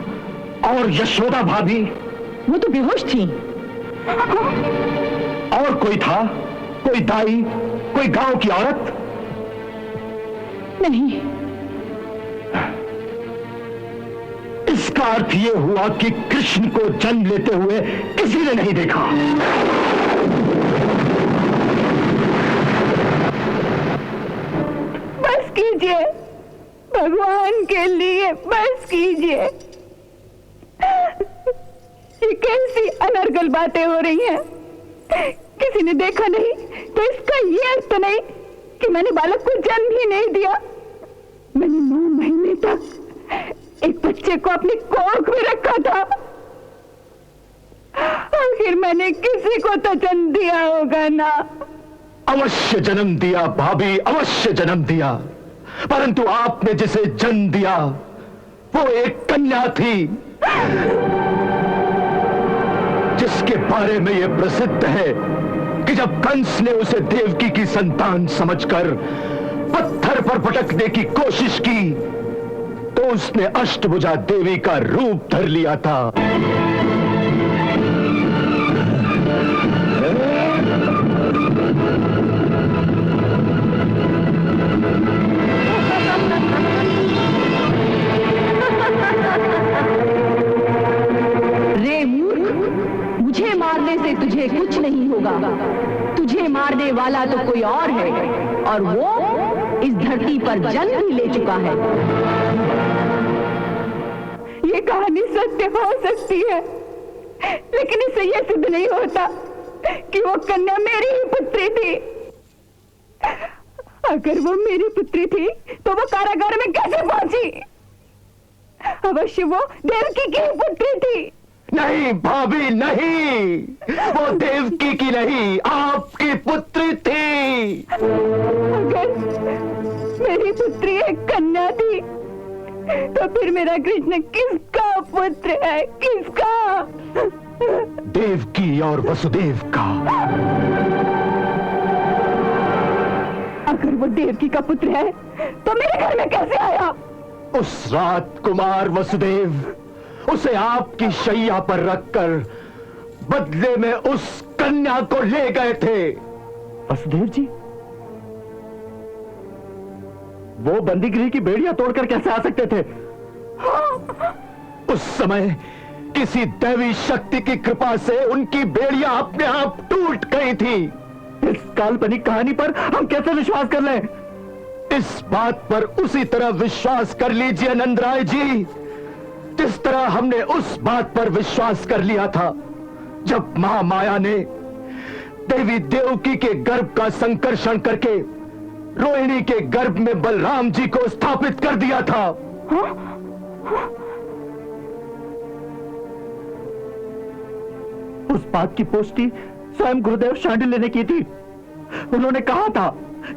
और यशोदा भाभी? वो तो बेहोश थी। और कोई था? कोई दाई, कोई गांव की औरत? नहीं। इसका अर्थ यह हुआ कि कृष्ण को जन्म लेते हुए किसी ने नहीं देखा। बस कीजिए, भगवान के लिए बस कीजिए। ये कैसी अनर्गल बातें हो रही हैं? किसी ने देखा नहीं तो इसका ये अर्थ तो नहीं कि मैंने बालक को जन्म ही नहीं दिया। मैंने 9 महीने तक एक बच्चे को अपनी कोख में रखा था। आखिर मैंने किसी को तो जन्म दिया होगा ना। अवश्य जन्म दिया भाभी, अवश्य जन्म दिया, परंतु आपने जिसे जन्म दिया वो एक कन्या थी, जिसके बारे में यह प्रसिद्ध है कि जब कंस ने उसे देवकी की संतान समझकर पत्थर पर पटकने की कोशिश की तो उसने अष्टभुजा देवी का रूप धर लिया था। रे मूर्ख, मुझे मारने से तुझे कुछ नहीं होगा। तुझे मारने वाला तो कोई और है, और वो इस धरती पर जन्म भी ले चुका है। ये कहानी सत्य हो सकती है, लेकिन इससे यह सिद्ध नहीं होता कि वो कन्या मेरी ही पुत्री थी। अगर वो मेरी पुत्री थी तो वो कारागार में कैसे पहुंची? अवश्य वो देवकी की पुत्री थी। नहीं भाभी नहीं, वो देवकी की नहीं, आपकी पुत्री थी। अगर मेरी पुत्री एक कन्या थी तो फिर मेरा कृष्ण किसका पुत्र है? किसका? देवकी और वसुदेव का। अगर वो देवकी का पुत्र है तो मेरे घर में कैसे आया? उस रात कुमार वसुदेव उसे आपकी शैया पर रखकर बदले में उस कन्या को ले गए थे। वसुदेव जी, वो बंदीगृह की बेड़ियां तोड़कर कैसे आ सकते थे? उस समय किसी दैवी शक्ति की कृपा से उनकी बेड़ियां अपने आप टूट गई थी। इस काल्पनिक कहानी पर हम कैसे विश्वास कर लें? इस बात पर उसी तरह विश्वास कर लीजिए नंदराय जी, जिस तरह हमने उस बात पर विश्वास कर लिया था जब महामाया ने देवी देवकी के गर्भ का संकर्षण करके रोहिणी के गर्भ में बलराम जी को स्थापित कर दिया था। उस बात की पुष्टि स्वयं गुरुदेव शांडिल्य ने की थी। उन्होंने कहा था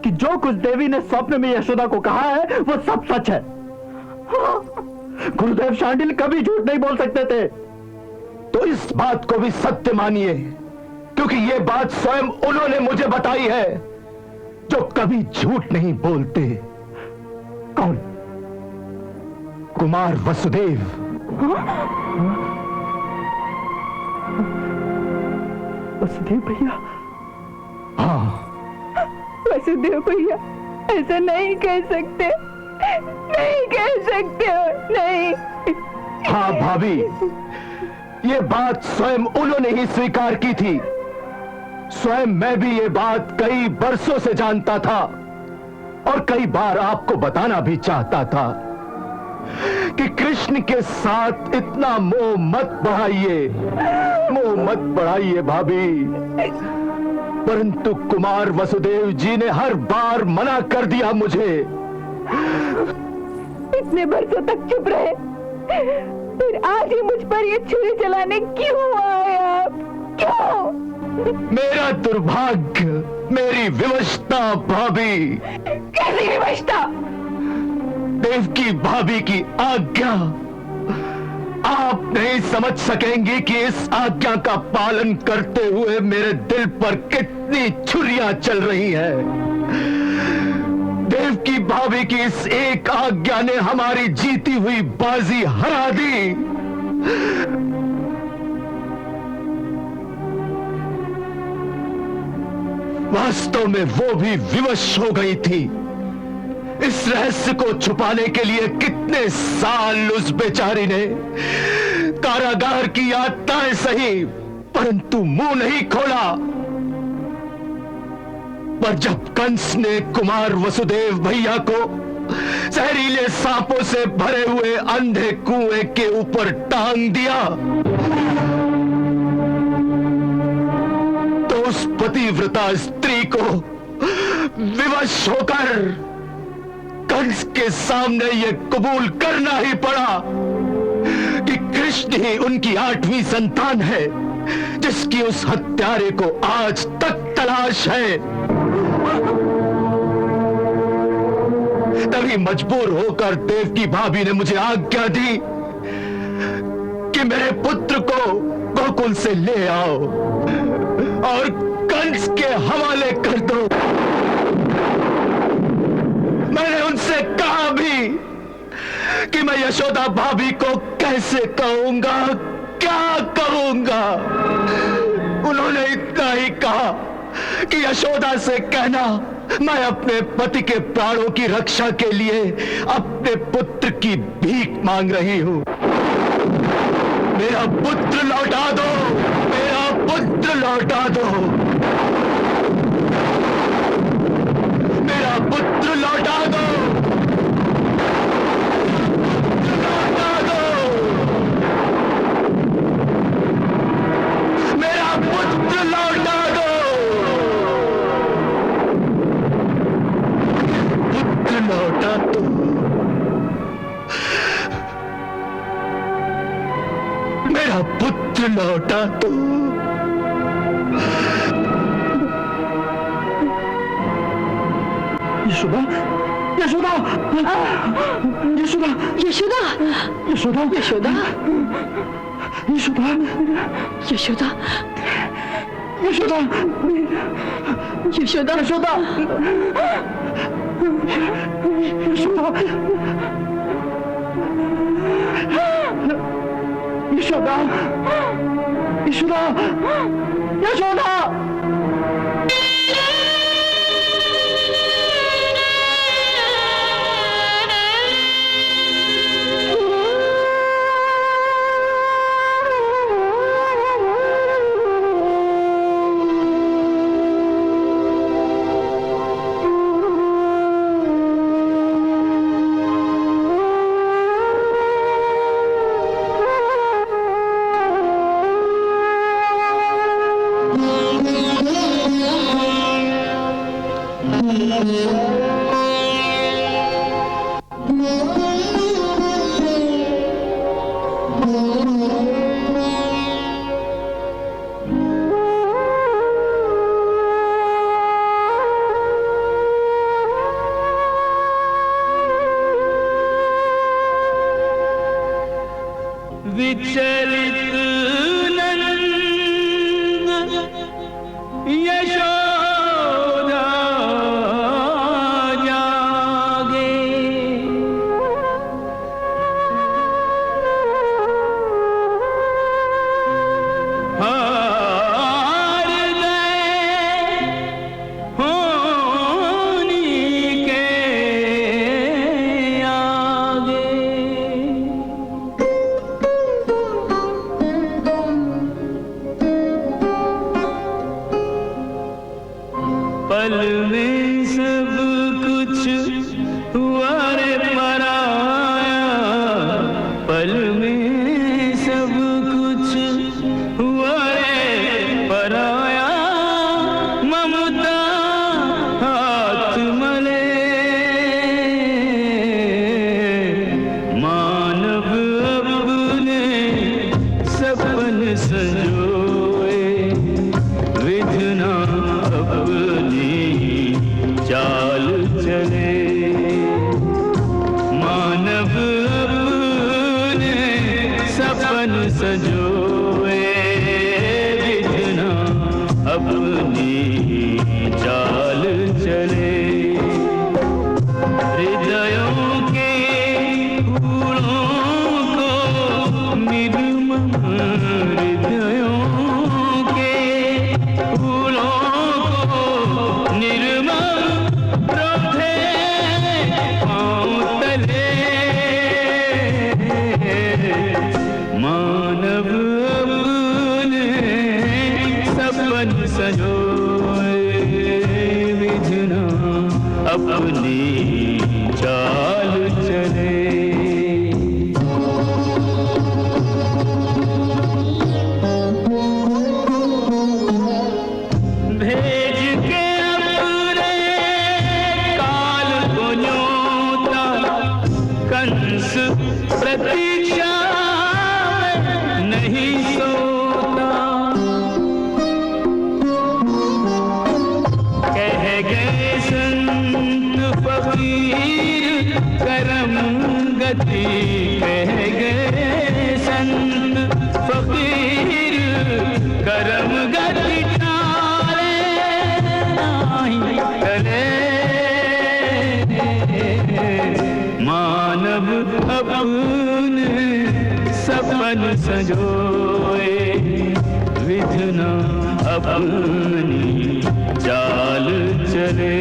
कि जो कुछ देवी ने स्वप्न में यशोदा को कहा है वो सब सच है। गुरुदेव शांडिल्य कभी झूठ नहीं बोल सकते थे। तो इस बात को भी सत्य मानिए, क्योंकि ये बात स्वयं उन्होंने मुझे बताई है, जो कभी झूठ नहीं बोलते। कौन? कुमार वसुदेव। वसुदेव भैया? हाँ वसुदेव भैया, ऐसा नहीं कह सकते, नहीं कह सकते हो, नहीं। हाँ भाभी, ये बात स्वयं उन्होंने ही स्वीकार की थी। स्वयं मैं भी ये बात कई बरसों से जानता था और कई बार आपको बताना भी चाहता था कि कृष्ण के साथ इतना मोह मत बढ़ाइए, मोह मत बढ़ाइए भाभी। परंतु कुमार वसुदेव जी ने हर बार मना कर दिया मुझे। इतने बरसों तक चुप रहे, फिर आज ही मुझ पर ये छुरी चलाने क्यों आए आप? क्यों? मेरा दुर्भाग्य, मेरी विवशता भाभी। कैसी विवशता? देवकी भाभी की आज्ञा। आप नहीं समझ सकेंगे कि इस आज्ञा का पालन करते हुए मेरे दिल पर कितनी छुरियां चल रही हैं। देवकी भाभी की इस एक आज्ञा ने हमारी जीती हुई बाजी हरा दी। वास्तव में वो भी विवश हो गई थी। इस रहस्य को छुपाने के लिए कितने साल उस बेचारी ने कारागार की यातनाएं सही, परंतु मुंह नहीं खोला। पर जब कंस ने कुमार वसुदेव भैया को जहरीले सांपों से भरे हुए अंधे कुएं के ऊपर टांग दिया, तो उस पतिव्रता स्त्री को विवश होकर कंस के सामने यह कबूल करना ही पड़ा कि कृष्ण ही उनकी 8वीं संतान है, जिसकी उस हत्यारे को आज तक तलाश है। तभी मजबूर होकर देवकी भाभी ने मुझे आज्ञा दी कि मेरे पुत्र को गोकुल से ले आओ और कंस के हवाले कर दो। मैंने उनसे कहा भी कि मैं यशोदा भाभी को कैसे कहूंगा, क्या कहूंगा। उन्होंने इतना ही कहा कि यशोदा से कहना मैं अपने पति के प्राणों की रक्षा के लिए अपने पुत्र की भीख मांग रही हूं। मेरा पुत्र लौटा दो, मेरा पुत्र लौटा दो, मेरा पुत्र लौटा दो, लौटा दो, मेरा पुत्र लौटा दो। लौटा तो यशोदा, यशोदा, यशोदा, यशोदा, यशोदा, यशोदा, यशोदा, यशोदा, यशोदा, यशोदा, यशोदा, यशोदा, यशोदा, यशोदा, यशोदा। विचलित नंद यशोदा जागे, हार गए होनी के आगे। पल में सब कुछ हुआ रे पराया, पल में सब कुछ हुआ रे पराया। ममता हाथ मले मानव अपने सपन संजोए, विधना अपनी चाल चले। मानव अपने सपन सजोए, विधना अपनी चाल चले। हृदयों के फूलों को निर्मल, हृदयों के फूलों को निर्मल रोधे पाँव तले। मानव अपने सपन सजोए, विधना अपनी चाल चले। भेज के अपने काल को न्योता, कंस प्रतीक्षा में नहीं सोता। कह गए संत फकीर करम गति, कह गए संत फकीर करम गति टले। मानव अपने सपन सजोए, विधना अपनी चाल चले।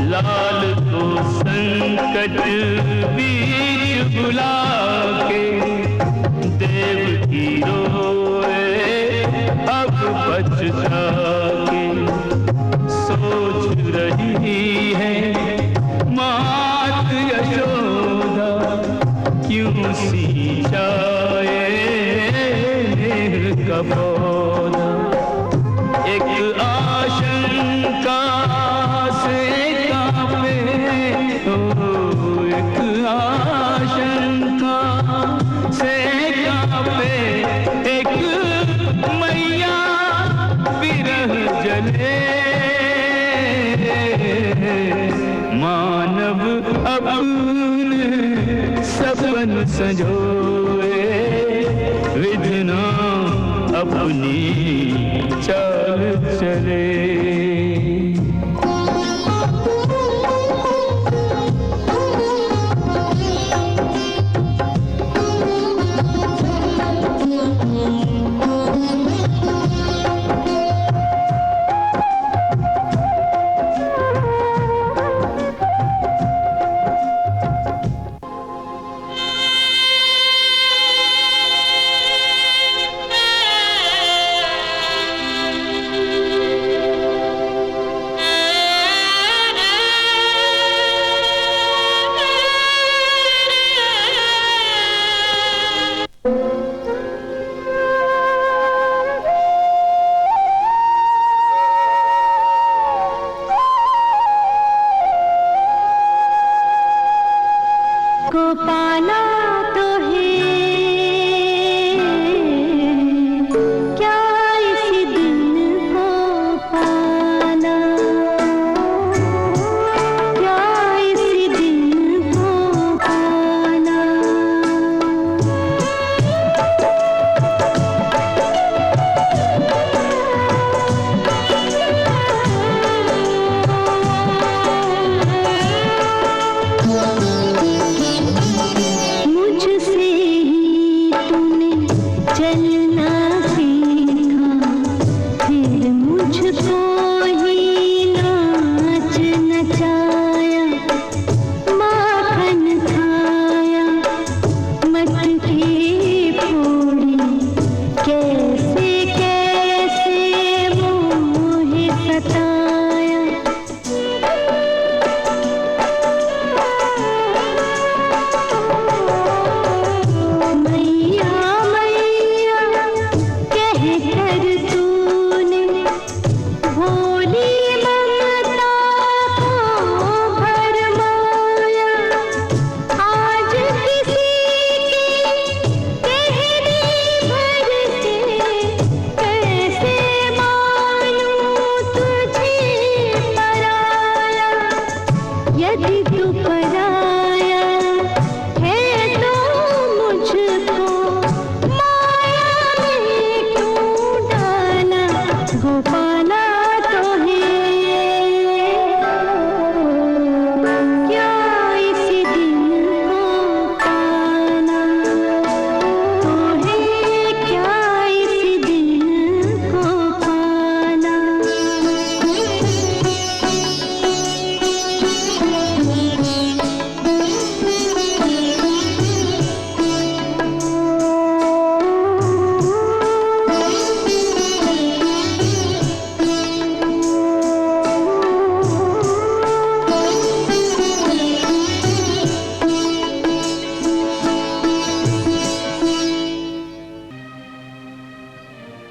लाल को संकट बीच बुला के, देव की रोए अब पछता के। सोच रही है मात यशोदा, क्यों सिंचाए का चले मानव अपने सपन संजोए विधना अपनी चाल चले।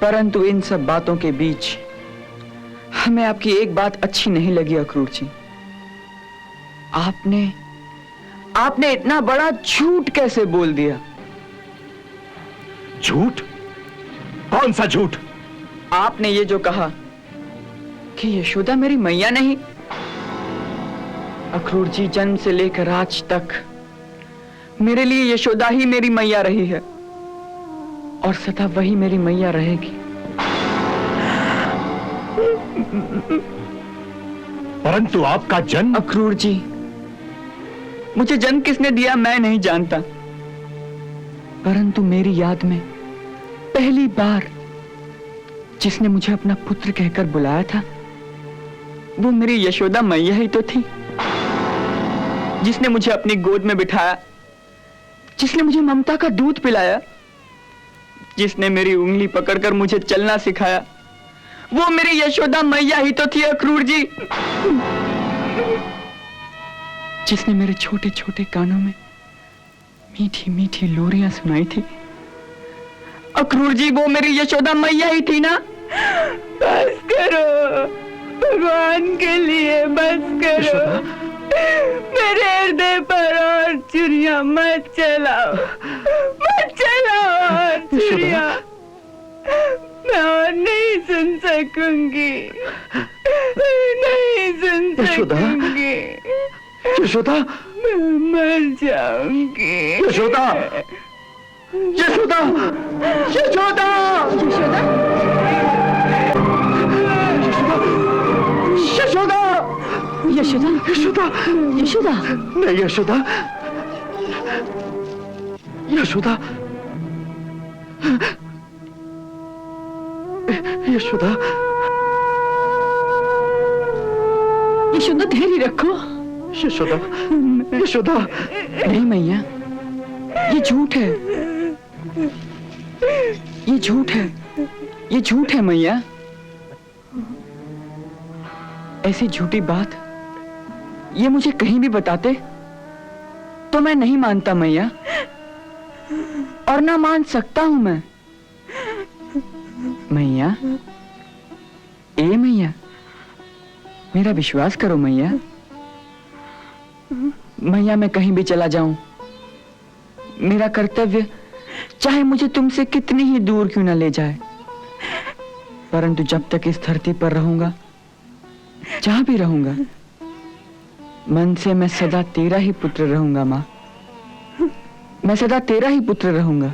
परंतु इन सब बातों के बीच हमें आपकी एक बात अच्छी नहीं लगी अक्रूर जी। आपने इतना बड़ा झूठ कैसे बोल दिया? झूठ? कौन सा झूठ? आपने ये जो कहा कि यशोदा मेरी मैया नहीं। अक्रूर जी, जन्म से लेकर आज तक मेरे लिए यशोदा ही मेरी मैया रही है और सदा वही मेरी मैया रहेगी। परंतु आपका जन्म। अक्रूर जी, मुझे जन्म किसने दिया मैं नहीं जानता, परंतु मेरी याद में पहली बार जिसने मुझे अपना पुत्र कहकर बुलाया था वो मेरी यशोदा मैया ही तो थी, जिसने मुझे अपनी गोद में बिठाया, जिसने मुझे ममता का दूध पिलाया, जिसने मेरी उंगली पकड़कर मुझे चलना सिखाया, वो मेरी यशोदा मैया ही तो थी अक्रूर जी। जिसने मेरे छोटे छोटे कानों में मीठी मीठी लोरियां सुनाई थी, अक्रूर जी वो मेरी यशोदा मैया ही थी ना। बस करो, भगवान के लिए बस करो, मेरे हृदय पर और चुरिया मत चलाओ, मत चलाओ और चुरिया। मैं और नहीं सुन सकूंगी, नहीं सुन यशोदा, सकूंगी। यशोदा, मैं मर जाऊंगी। यशोदा, यशोदा, यशोदा, यशोदा, यशोदा, यशोदा, यशोदा, यशोदा, नहीं यशोदा, यशोदा, यशोदा, यशोदा धैर्य रखो। यशोदा, यशोदा, नहीं मैया, ये झूठ है, ये झूठ है, ये झूठ है मैया। ऐसी झूठी बात ये मुझे कहीं भी बताते तो मैं नहीं मानता मैया, और ना मान सकता हूं मैं। मैया, ए मैया, मेरा विश्वास करो मैया। मैया, मैं कहीं भी चला जाऊं, मेरा कर्तव्य चाहे मुझे तुमसे कितनी ही दूर क्यों न ले जाए, परंतु जब तक इस धरती पर रहूंगा, जहां भी रहूंगा, मन से मैं सदा तेरा ही पुत्र रहूंगा माँ। मैं सदा तेरा ही पुत्र रहूंगा।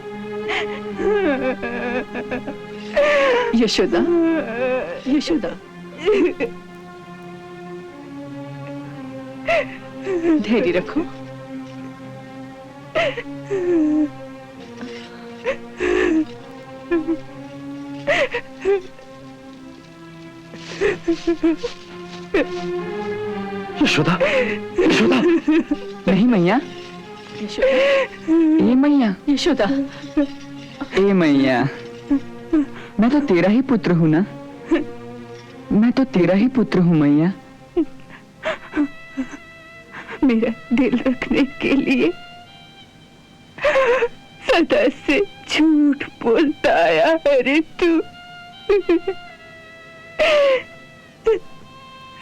यशोदा, यशोदा, धैर्य रखो। यशोदा, यशोदा, नहीं मैया, ए मैया, यशोदा, ए मैया, मैं तो तेरा ही पुत्र हूं ना, मैं तो तेरा ही पुत्र हूं मैया। मेरा दिल रखने के लिए सदा से झूठ बोलता आया है रे तू,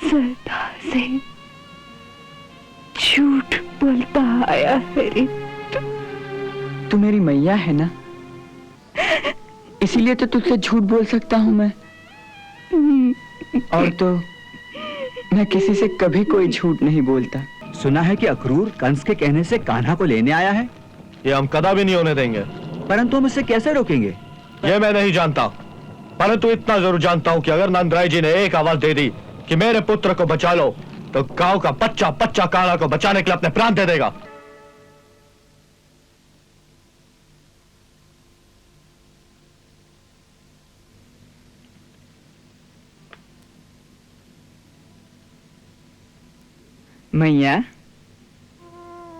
सदा से झूठ बोलता आया है रे तू मेरी मैया है ना, इसीलिए तो तुझसे झूठ बोल सकता हूं मैं, और तो मैं किसी से कभी कोई झूठ नहीं बोलता। सुना है कि अक्रूर कंस के कहने से कान्हा को लेने आया है। ये हम कदा भी नहीं होने देंगे। परंतु हम इसे कैसे रोकेंगे? ये मैं नहीं जानता, परंतु इतना जरूर जानता हूँ कि अगर नंदराय जी ने एक आवाज दे दी कि मेरे पुत्र को बचा लो, तो गांव का बच्चा बच्चा कान्हा को बचाने के लिए अपने प्राण दे देगा। मैया,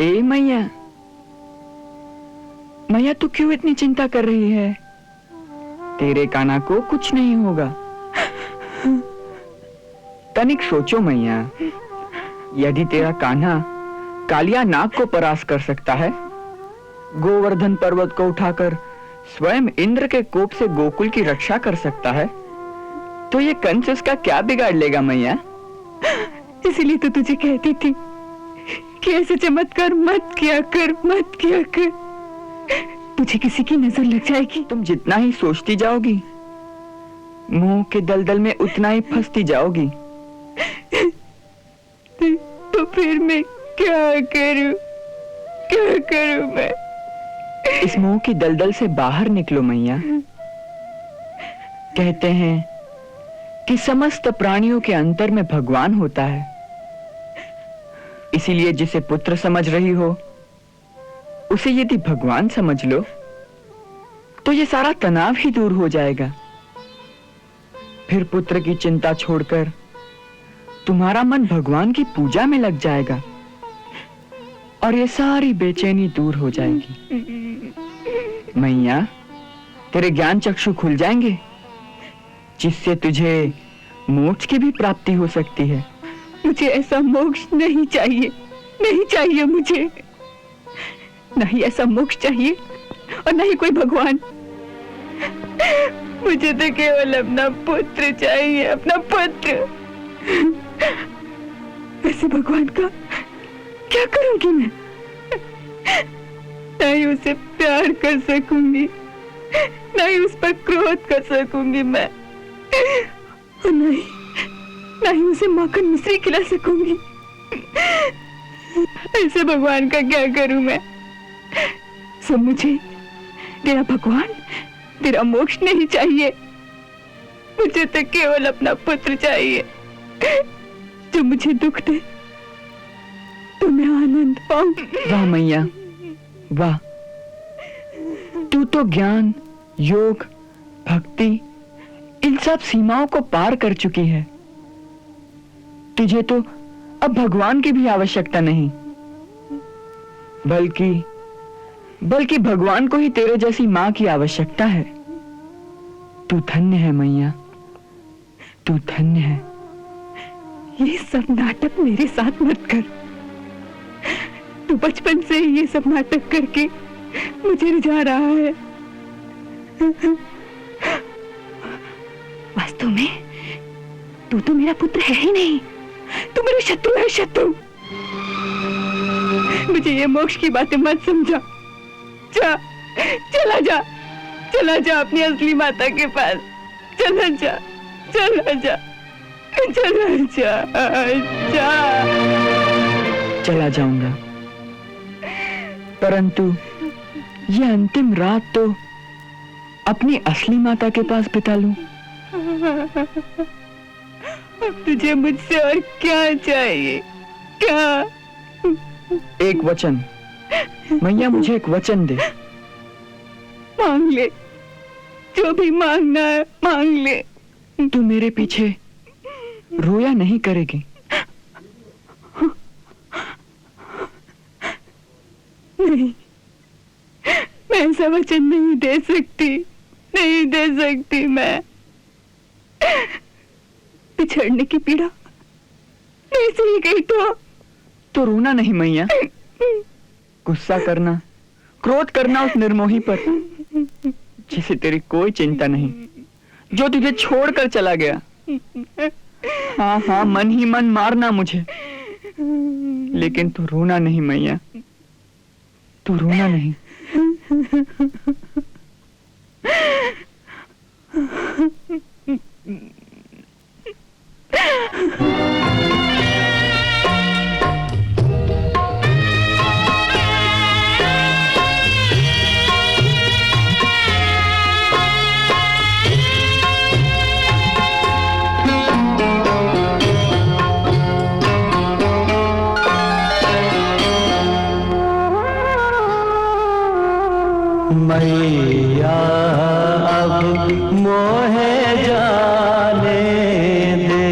ए मैया, मैया तू क्यों इतनी चिंता कर रही है? तेरे कान्हा को कुछ नहीं होगा। तनिक सोचो मैया, यदि तेरा कान्हा कालिया नाग को परास्त कर सकता है, गोवर्धन पर्वत को उठाकर स्वयं इंद्र के कोप से गोकुल की रक्षा कर सकता है, तो ये कंस उसका क्या बिगाड़ लेगा मैया? इसीलिए तो तुझे कहती थी कि ऐसे चमत्कार मत किया कर, मत किया कर, तुझे किसी की नजर लग जाएगी। तुम जितना ही सोचती जाओगी, मुंह के दलदल में उतना ही फंसती जाओगी। तो फिर मैं क्या करूं, क्या करूं मैं? इस मुंह की दलदल से बाहर निकलो मैया। कहते हैं कि समस्त प्राणियों के अंतर में भगवान होता है, इसीलिए जिसे पुत्र समझ रही हो, उसे यदि भगवान समझ लो, तो ये सारा तनाव ही दूर हो जाएगा। फिर पुत्र की चिंता छोड़कर तुम्हारा मन भगवान की पूजा में लग जाएगा, और ये सारी बेचैनी दूर हो जाएगी। मैया, तेरे ज्ञान चक्षु खुल जाएंगे, जिससे तुझे मोक्ष की भी प्राप्ति हो सकती है। मुझे ऐसा मोक्ष नहीं चाहिए, नहीं चाहिए मुझे, नहीं ऐसा मोक्ष चाहिए और नहीं कोई भगवान। मुझे तो केवल अपना पुत्र चाहिए, अपना पुत्र। ऐसे भगवान का क्या करूंगी मैं? नहीं उसे प्यार कर सकूंगी, नहीं उस पर क्रोध कर सकूंगी मैं, और नहीं उसे माखन मिश्री खिला सकूंगी। ऐसे भगवान का क्या करूं मैं? सब मुझे तेरा भगवान, तेरा मोक्ष नहीं चाहिए, मुझे तो केवल अपना पुत्र चाहिए जो मुझे दुख दे तो मैं आनंद पाऊं। वाह मैया वाह, तू तो ज्ञान, योग, भक्ति इन सब सीमाओं को पार कर चुकी है। तुझे तो अब भगवान की भी आवश्यकता नहीं, बल्कि भगवान को ही तेरे जैसी मां की आवश्यकता है। तू धन्य है मैया, तू धन्य है। ये सब नाटक मेरे साथ मत कर। तू बचपन से ही ये सब नाटक करके मुझे रिझा रहा है। वास्तव में तू तो मेरा पुत्र है ही नहीं, तू मेरा शत्रु है, शत्रु। मुझे ये मोक्ष की बातें मत समझा। जा, चला जा अपनी असली माता के पास। चला जा। चला जाऊंगा, परंतु ये अंतिम रात तो अपनी असली माता के पास बिता लूं। अब तुझे मुझसे और क्या चाहिए? क्या? एक वचन मैया, मुझे एक वचन दे। मांग ले, जो भी मांगना है मांग ले। तू मेरे पीछे रोया नहीं करेगी? नहीं, मैं ऐसा वचन नहीं दे सकती मैं। बिछड़ने की पीड़ा मैं से ही गई तो रोना नहीं मैया, गुस्सा करना, क्रोध करना उस निर्मोही पर जिसे तेरी कोई चिंता नहीं, जो तुझे छोड़कर चला गया। हाँ, मन ही मन मारना मुझे, लेकिन तू रोना नहीं मैया, तू रोना नहीं। मैया अब मोहे जाने दे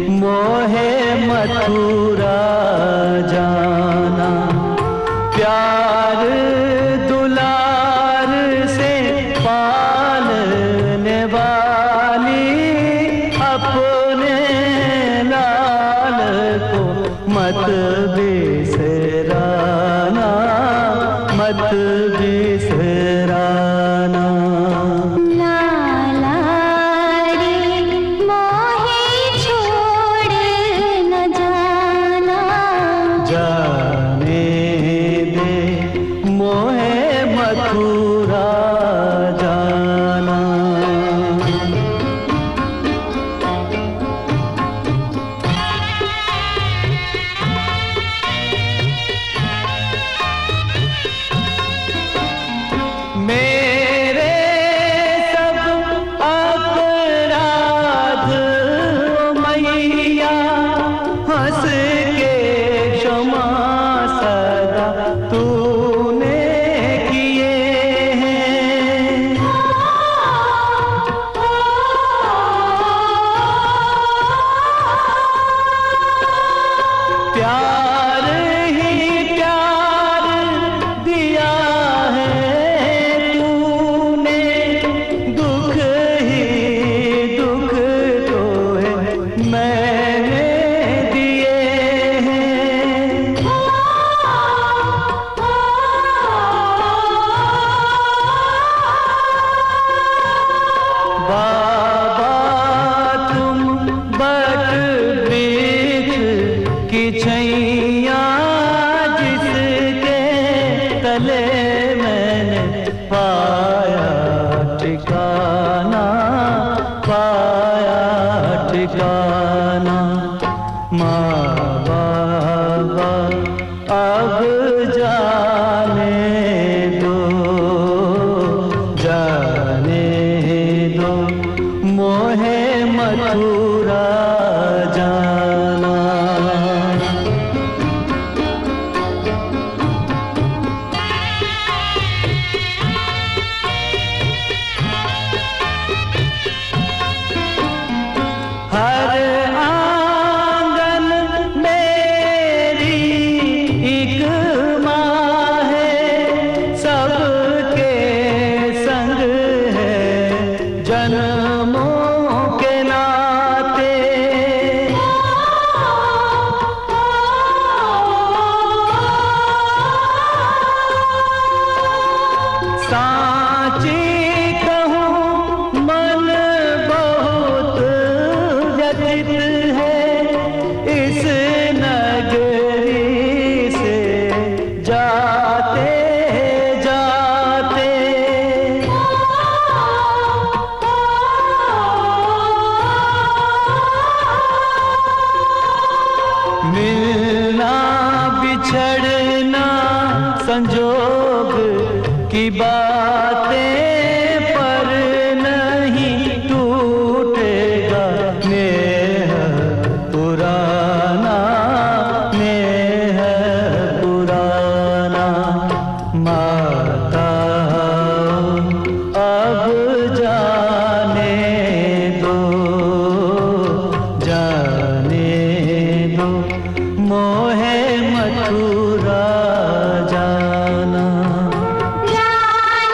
मोहे मथुरा जाना। प्यार दुलार से पालने वाली अपने लाल को मत बिसराना, मत बिसराना। ना पाया ठिकाना। माँ बाबा अब जाने दो, जाने दो, मोहे मथुरा जाना। हर आंगन मेरी एक माँ है, सबके संग है जन्मों के नाते। साची कहूँ मन बहुत व्यथित है, इस नगरी से जाते जाते। मिलना बिछड़ना संजोग की बातें, पर नहीं टूटेगा नेह पुराना, नेह पुराना। माता अब जाने दो, जाने दो, मोहे मथुरा जाना। जाने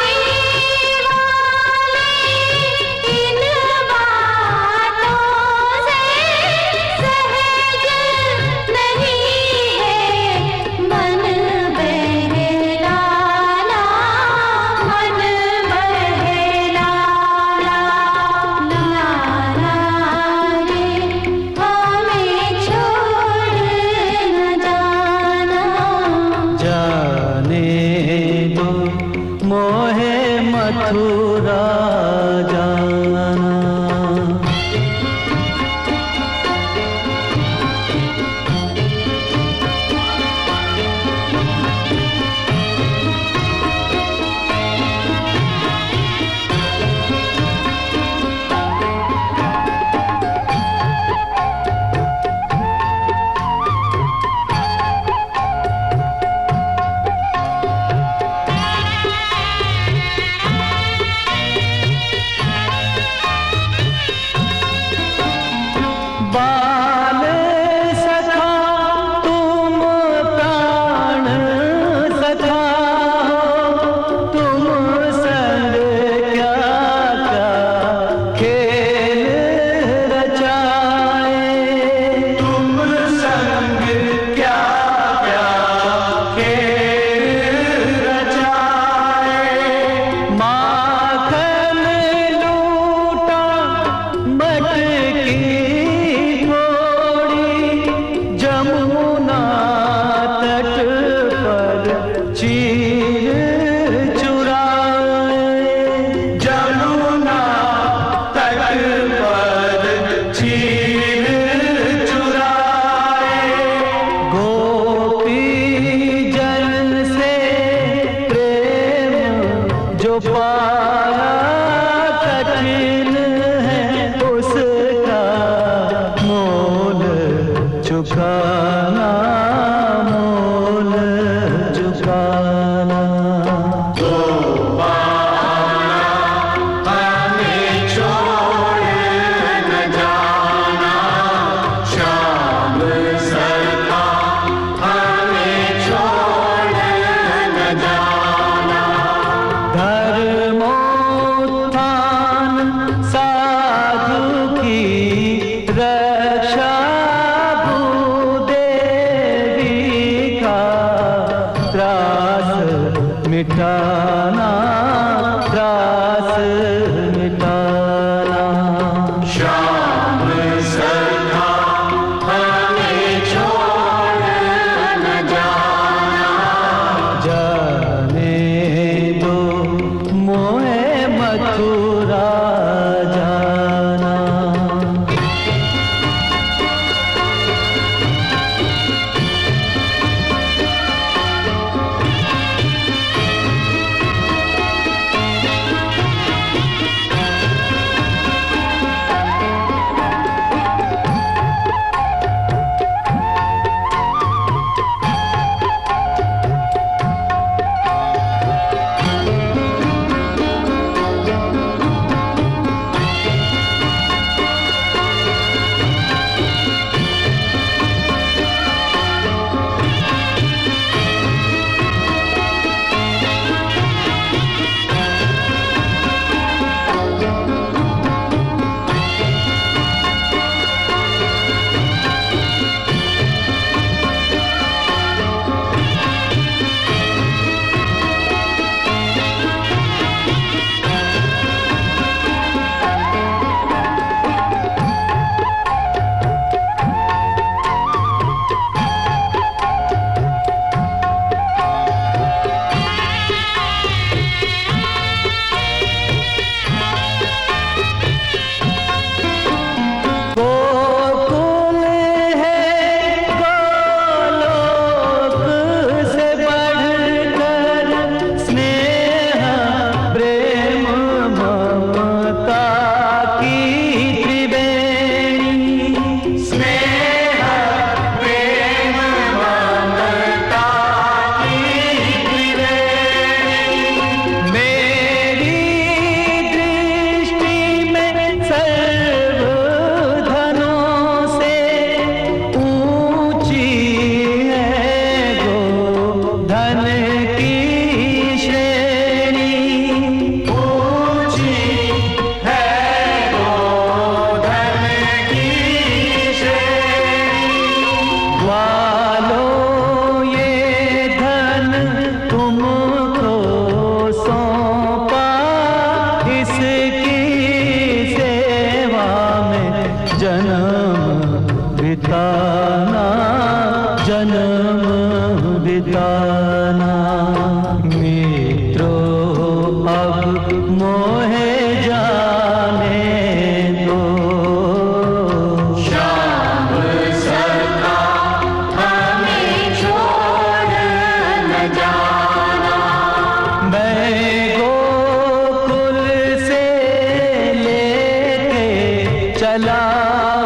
चला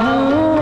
हूँ